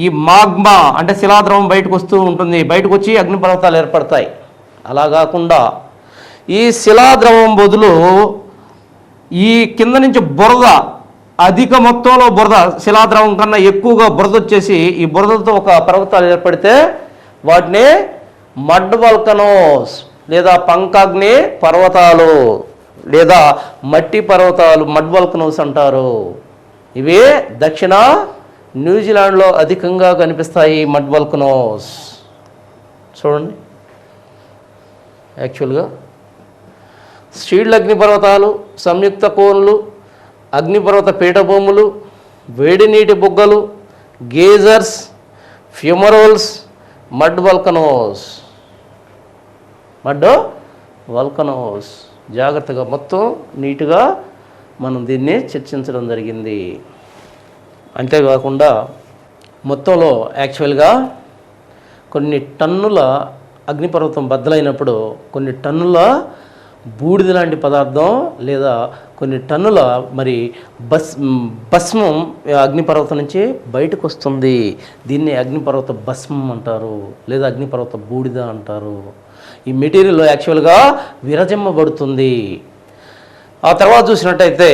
ఈ మాగ్మా అంటే శిలాద్రవం బయటకు వస్తూ ఉంటుంది, బయటకు వచ్చి అగ్నిపర్వతాలు ఏర్పడతాయి. అలా కాకుండా ఈ శిలాద్రవం బదులు ఈ కింద నుంచి బురద, అధిక మొత్తంలో బురద, శిలాద్రవం కన్నా ఎక్కువగా బురద వచ్చేసి ఈ బురదతో ఒక పర్వతాలు ఏర్పడితే వాటిని మడ్ వల్కనోస్ లేదా పంకాగ్ని పర్వతాలు లేదా మట్టి పర్వతాలు, మడ్ వల్కనోస్ అంటారు. ఇవి దక్షిణ న్యూజిలాండ్లో అధికంగా కనిపిస్తాయి మడ్ వల్కనోస్. చూడండి, యాక్చువల్గా స్టీల్డ్ అగ్నిపర్వతాలు, సంయుక్త కోన్లు, అగ్నిపర్వత పీఠభూములు, వేడి నీటి బుగ్గలు, గేజర్స్, ఫ్యూమరోల్స్, మడ్ వల్కనోస్. జాగ్రత్తగా మొత్తం నీట్గా మనం దీన్ని చర్చించడం జరిగింది. అంతేకాకుండా మొత్తంలో యాక్చువల్గా కొన్ని టన్నుల అగ్నిపర్వతం బద్దలైనప్పుడు కొన్ని టన్నుల బూడిద లాంటి పదార్థం లేదా కొన్ని టన్నుల భస్మం అగ్నిపర్వతం నుంచి బయటకు వస్తుంది. దీన్ని అగ్నిపర్వత భస్మం అంటారు లేదా అగ్నిపర్వత బూడిద అంటారు. ఈ మెటీరియల్ యాక్చువల్గా విరజిమ్మబడుతుంది. ఆ తర్వాత చూసినట్టయితే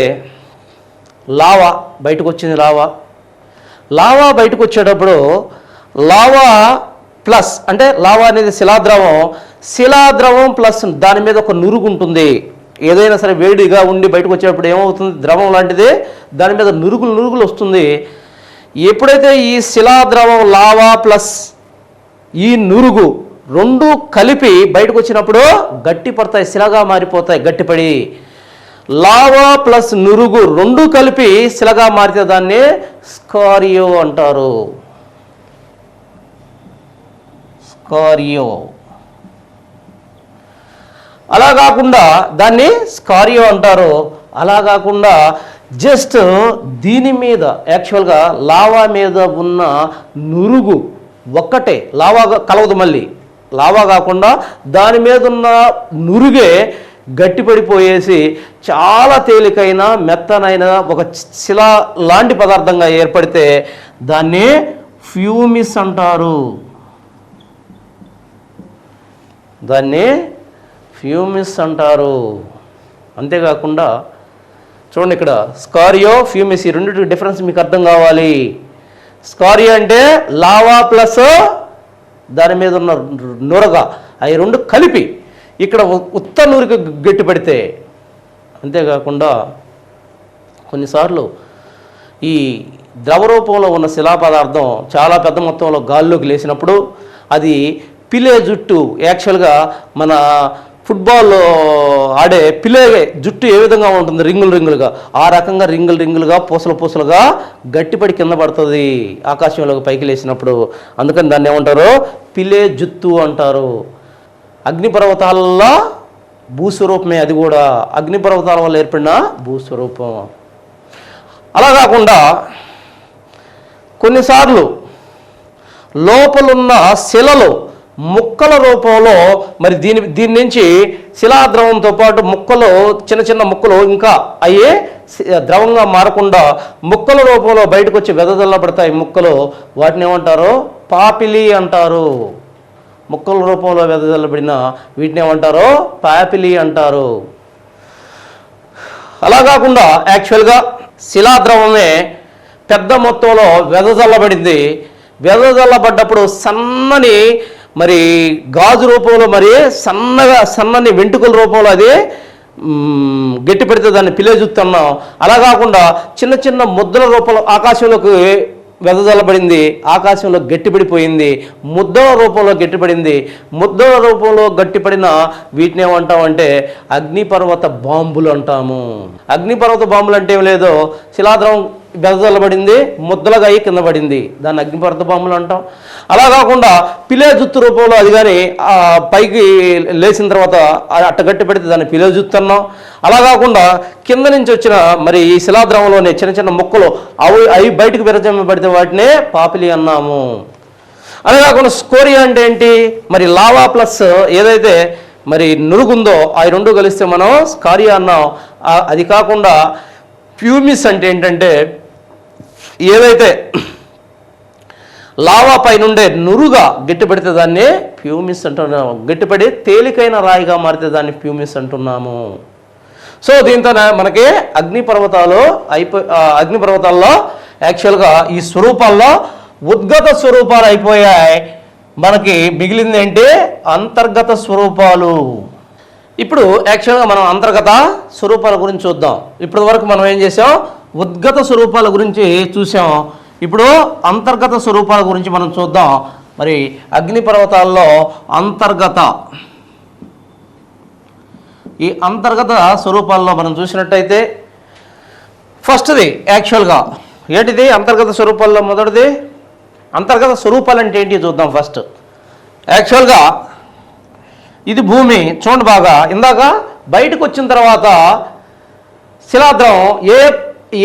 లావా బయటకు వచ్చింది. లావా బయటకు వచ్చేటప్పుడు లావా ప్లస్ అంటే లావా అనేది శిలాద్రవం ప్లస్ దాని మీద ఒక నురుగు ఉంటుంది. ఏదైనా సరే వేడిగా ఉండి బయటకు వచ్చేటప్పుడు ఏమవుతుంది? ద్రవం లాంటిది, దాని మీద నురుగులు వస్తుంది. ఎప్పుడైతే ఈ శిలాద్రవం లావా ప్లస్ ఈ నురుగు రెండు కలిపి బయటకు వచ్చినప్పుడు గట్టి పడతాయి, శిలగా మారిపోతాయి. గట్టిపడి లావా ప్లస్ నురుగు రెండు కలిపి శిలగా మారితే దాన్ని స్కారియో అంటారు. అలా కాకుండా దాన్ని స్కారియో అంటారు. అలా కాకుండా జస్ట్ దీని మీద యాక్చువల్గా లావా మీద ఉన్న నురుగు ఒక్కటే, లావా కలవదు. మళ్ళీ లావా కాకుండా దాని మీద ఉన్న నురుగే గట్టిపడిపోయేసి చాలా తేలికైన మెత్తనైన ఒక శిల లాంటి పదార్థంగా ఏర్పడితే దాన్ని ఫ్యూమిస్ అంటారు. అంతేకాకుండా చూడండి, ఇక్కడ స్కారియో, ఫ్యూమిస్, ఈ రెండింటి డిఫరెన్స్ మీకు అర్థం కావాలి. స్కారియో అంటే లావా ప్లస్ దాని మీద ఉన్న నురగ, అవి రెండు కలిపి ఇక్కడ ఉత్త నూరికి గట్టి పడితే. అంతేకాకుండా కొన్నిసార్లు ఈ ద్రవ రూపంలో ఉన్న శిలా పదార్థం చాలా పెద్ద మొత్తంలో గాల్లోకి లేచినప్పుడు అది పిలే జుట్టు, యాక్చువల్గా మన ఫుట్బాల్ ఆడే పిలే జుట్టు ఏ విధంగా ఉంటుంది, రింగులుగా, ఆ రకంగా రింగులుగా పూసలుగా గట్టిపడి కింద పడుతుంది ఆకాశంలోకి పైకి లేచినప్పుడు. అందుకని దాన్ని ఏమంటారు? పిలే జుత్తు అంటారు. అగ్నిపర్వతాలలో భూస్వరూపమే అది కూడా, అగ్నిపర్వతాల వల్ల ఏర్పడిన భూస్వరూపం. అలా కాకుండా కొన్నిసార్లు లోపలున్న శిలలు ముక్కల రూపంలో దీని నుంచి శిలాద్రవంతో పాటు ముక్కలు, చిన్న ముక్కలు ఇంకా అయ్యే ద్రవంగా మారకుండా ముక్కల రూపంలో బయటకు వచ్చి వెదజల్లబడతాయి ముక్కలు. వాటిని ఏమంటారు? పాపిలి అంటారు. ముక్కల రూపంలో వెదజల్లబడిన వీటిని ఏమంటారు? పాపిలి అంటారు. అలా కాకుండా యాక్చువల్గా శిలాద్రవమే పెద్ద మొత్తంలో వెదజల్లబడింది. వెదజల్లబడ్డప్పుడు సన్నని మరి గాజు రూపంలో మరి సన్నని వెంట్రుకల రూపంలో అది గట్టి పెడితే దాన్ని పిలేజుతున్నాం. అలా కాకుండా చిన్న చిన్న ముద్దల రూపంలో ఆకాశంలోకి వెదజల్లబడింది, ఆకాశంలో గట్టిపడిపోయింది, ముద్దల రూపంలో గట్టిపడింది. ముద్దల రూపంలో గట్టిపడిన వీటిని ఏమంటామంటే అగ్నిపర్వత బాంబులు అంటాము. అగ్నిపర్వత బాంబులు అంటే ఏం లేదు, శిలాద్రం వెదజల్లబడింది, ముద్దలుగా అయ్యి కింద పడింది, దాన్ని అగ్నిపర్వత బాంబులు అంటాం. అలా కాకుండా పిలేజుత్తు రూపంలో అది కానీ పైకి లేచిన తర్వాత అట్ట గట్టి పెడితే దాన్ని పిలేజుత్తు అన్నాం. అలా కాకుండా కింద నుంచి వచ్చిన మరి ఈ శిలాద్రవంలోనే చిన్న చిన్న ముక్కలు అవి బయటకు విరజమ్మబడితే వాటినే పాపిలి అన్నాము. అలా కాకుండా స్కోరియా అంటే ఏంటి, మరి లావా ప్లస్ ఏదైతే మరి నురుగుందో అవి రెండు కలిస్తే మనం స్కారియా అన్నాం. అది కాకుండా ఫ్యూమిస్ అంటే ఏంటంటే ఏదైతే లావా పైనుండే నురుగా గట్టిపడితే దాన్ని ఫ్యూమిస్ అంటున్నాము. గట్టిపడి తేలికైన రాయిగా మారితే దాన్ని ఫ్యూమిస్ అంటున్నాము. సో దీంతో మనకి అగ్నిపర్వతాల్లో యాక్చువల్గా ఈ స్వరూపాల్లో ఉద్గత స్వరూపాలు అయిపోయాయి. మనకి మిగిలింది ఏంటి, అంతర్గత స్వరూపాలు. ఇప్పుడు యాక్చువల్గా మనం అంతర్గత స్వరూపాల గురించి చూద్దాం. ఇప్పటి వరకు మనం ఏం చేసాం, ఉద్గత స్వరూపాల గురించి చూసాం. ఇప్పుడు అంతర్గత స్వరూపాల గురించి మనం చూద్దాం. మరి అగ్నిపర్వతాల్లో ఈ అంతర్గత స్వరూపాల్లో మనం చూసినట్టయితే ఫస్ట్ది యాక్చువల్గా ఏంటిది, అంతర్గత స్వరూపాల్లో మొదటిది అంతర్గత స్వరూపాలు అంటే ఏంటి చూద్దాం. ఫస్ట్ యాక్చువల్గా ఇది భూమి చూడండి బాగా. ఇందాక బయటకు వచ్చిన తర్వాత శిలాద్రం ఏ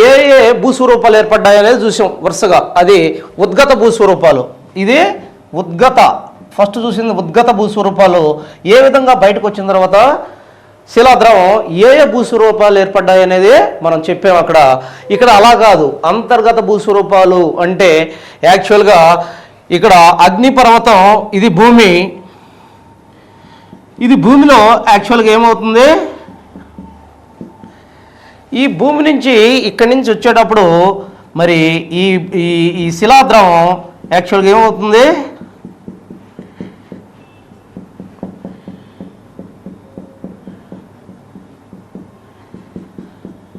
ఏ ఏ భూస్వరూపాలు ఏర్పడ్డాయి అనేది చూసాం వరుసగా. అది ఉద్గత భూస్వరూపాలు. ఇది ఉద్గత, ఫస్ట్ చూసింది ఉద్గత భూస్వరూపాలు. ఏ విధంగా బయటకు వచ్చిన తర్వాత శిలాద్రం ఏ ఏ భూస్వరూపాలు ఏర్పడ్డాయి అనేది మనం చెప్పాం అక్కడ. ఇక్కడ అలా కాదు, అంతర్గత భూస్వరూపాలు అంటే యాక్చువల్గా ఇక్కడ అగ్నిపర్వతం ఇది భూమి. ఇది భూమిలో యాక్చువల్గా ఏమవుతుంది, ఈ భూమి నుంచి ఇక్కడి నుంచి వచ్చేటప్పుడు మరి ఈ ఈ శిలాద్రం యాక్చువల్గా ఏమవుతుంది,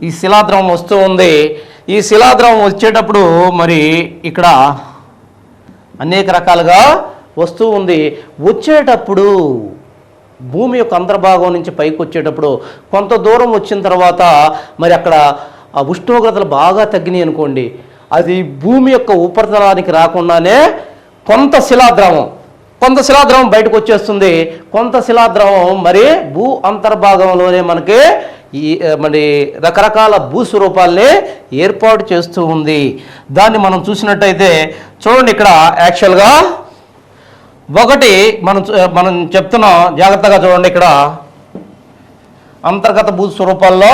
ఈ శిలాద్రం వస్తూ ఉంది. ఈ శిలాద్రం వచ్చేటప్పుడు మరి ఇక్కడ అనేక రకాలుగా వస్తూ ఉంది. వచ్చేటప్పుడు భూమి యొక్క అంతర్భాగం నుంచి పైకి వచ్చేటప్పుడు కొంత దూరం వచ్చిన తర్వాత మరి అక్కడ ఆ ఉష్ణోగ్రతలు బాగా తగ్గినాయి అనుకోండి, అది భూమి యొక్క ఉపరితలానికి రాకుండానే కొంత శిలాద్రవం బయటకు వచ్చేస్తుంది. కొంత శిలాద్రవం మరి భూ అంతర్భాగంలోనే మనకి ఈ మరి రకరకాల భూస్వరూపాలని ఏర్పాటు చేస్తూ ఉంది. దాన్ని మనం చూసినట్టయితే చూడండి, ఇక్కడ యాక్చువల్గా ఒకటి మనం చెప్తున్నాం, జాగ్రత్తగా చూడండి. ఇక్కడ అంతర్గత భూస్వరూపాల్లో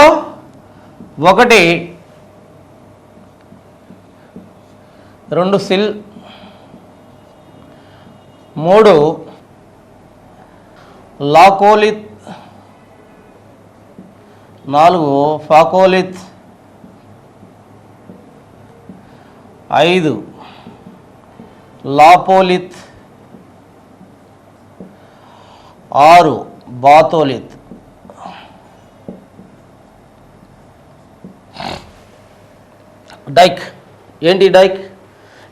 ఒకటి 2 సిల్, 3 లాకోలిత్, 4 ఫాకోలిత్, 5 లాపోలిత్, 6 బాతోలిత్. డైక్ ఏంటి డైక్,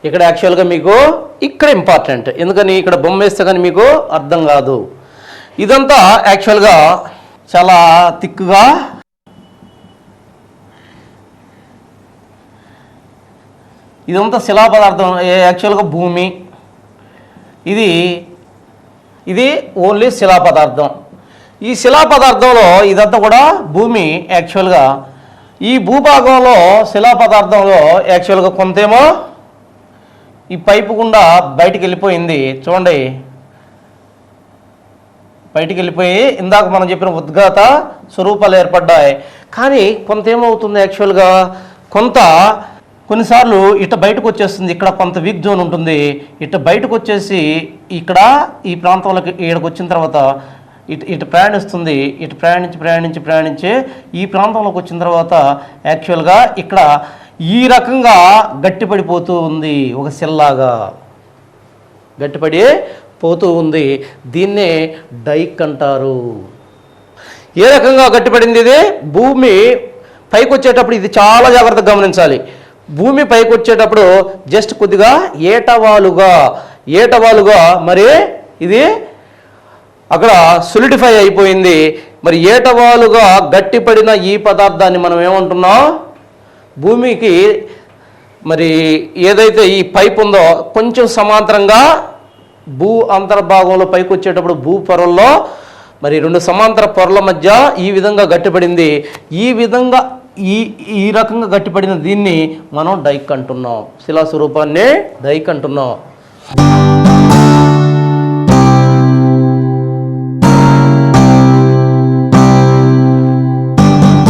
ఇక్కడ యాక్చువల్గా మీకు ఇక్కడ ఇంపార్టెంట్, ఎందుకని ఇక్కడ బొమ్మ వేస్తే కానీ మీకు అర్థం కాదు. ఇదంతా యాక్చువల్గా చాలా థిక్గా ఇదంతా శిలా పదార్థం. యాక్చువల్గా భూమి ఇది ఓన్లీ శిలా పదార్థం. ఈ శిలా పదార్థంలో ఇదంతా కూడా భూమి. యాక్చువల్గా ఈ భూభాగంలో శిలా పదార్థంలో యాక్చువల్గా కొంతేమో ఈ పైపు గుండా బయటికి వెళ్ళిపోయింది. చూడండి, బయటికి వెళ్ళిపోయి ఇందాక మనం చెప్పిన ఉద్గత స్వరూపాలు ఏర్పడ్డాయి. కానీ కొంత ఏమవుతుంది, యాక్చువల్గా కొన్నిసార్లు ఇట్ట బయటకు వచ్చేస్తుంది. ఇక్కడ కొంత వీక్ జోన్ ఉంటుంది. ఇట్ట బయటకు వచ్చేసి ఇక్కడ ఈ ప్రాంతంలోకి ఇక్కడికి వచ్చిన తర్వాత ఇటు ప్రయాణిస్తుంది. ఇటు ప్రయాణించి ఈ ప్రాంతంలోకి వచ్చిన తర్వాత యాక్చువల్గా ఇక్కడ ఈ రకంగా గట్టిపడిపోతూ ఉంది, ఒక సెల్లాగా గట్టిపడి పోతూ ఉంది. దీన్నే డైక్ అంటారు. ఏ రకంగా గట్టిపడింది ఇది? భూమి పైకి వచ్చేటప్పుడు ఇది చాలా జాగ్రత్తగా గమనించాలి. భూమి పైకి వచ్చేటప్పుడు జస్ట్ కొద్దిగా ఏటవాలుగా మరి ఇది అక్కడ సొలిడిఫై అయిపోయింది. మరి ఏటవాలుగా గట్టిపడిన ఈ పదార్థాన్ని మనం ఏమంటున్నాం? భూమికి మరి ఏదైతే ఈ పైప్ ఉందో కొంచెం సమాంతరంగా భూ అంతర్భాగంలో పైకి వచ్చేటప్పుడు భూ పొరల్లో మరి రెండు సమాంతర పొరల మధ్య ఈ విధంగా గట్టిపడింది. ఈ విధంగా ఈ రకంగా గట్టిపడిన దీన్ని మనం డైక్ అంటున్నాం. శిలా స్వరూపాన్ని డైక్ అంటున్నాం.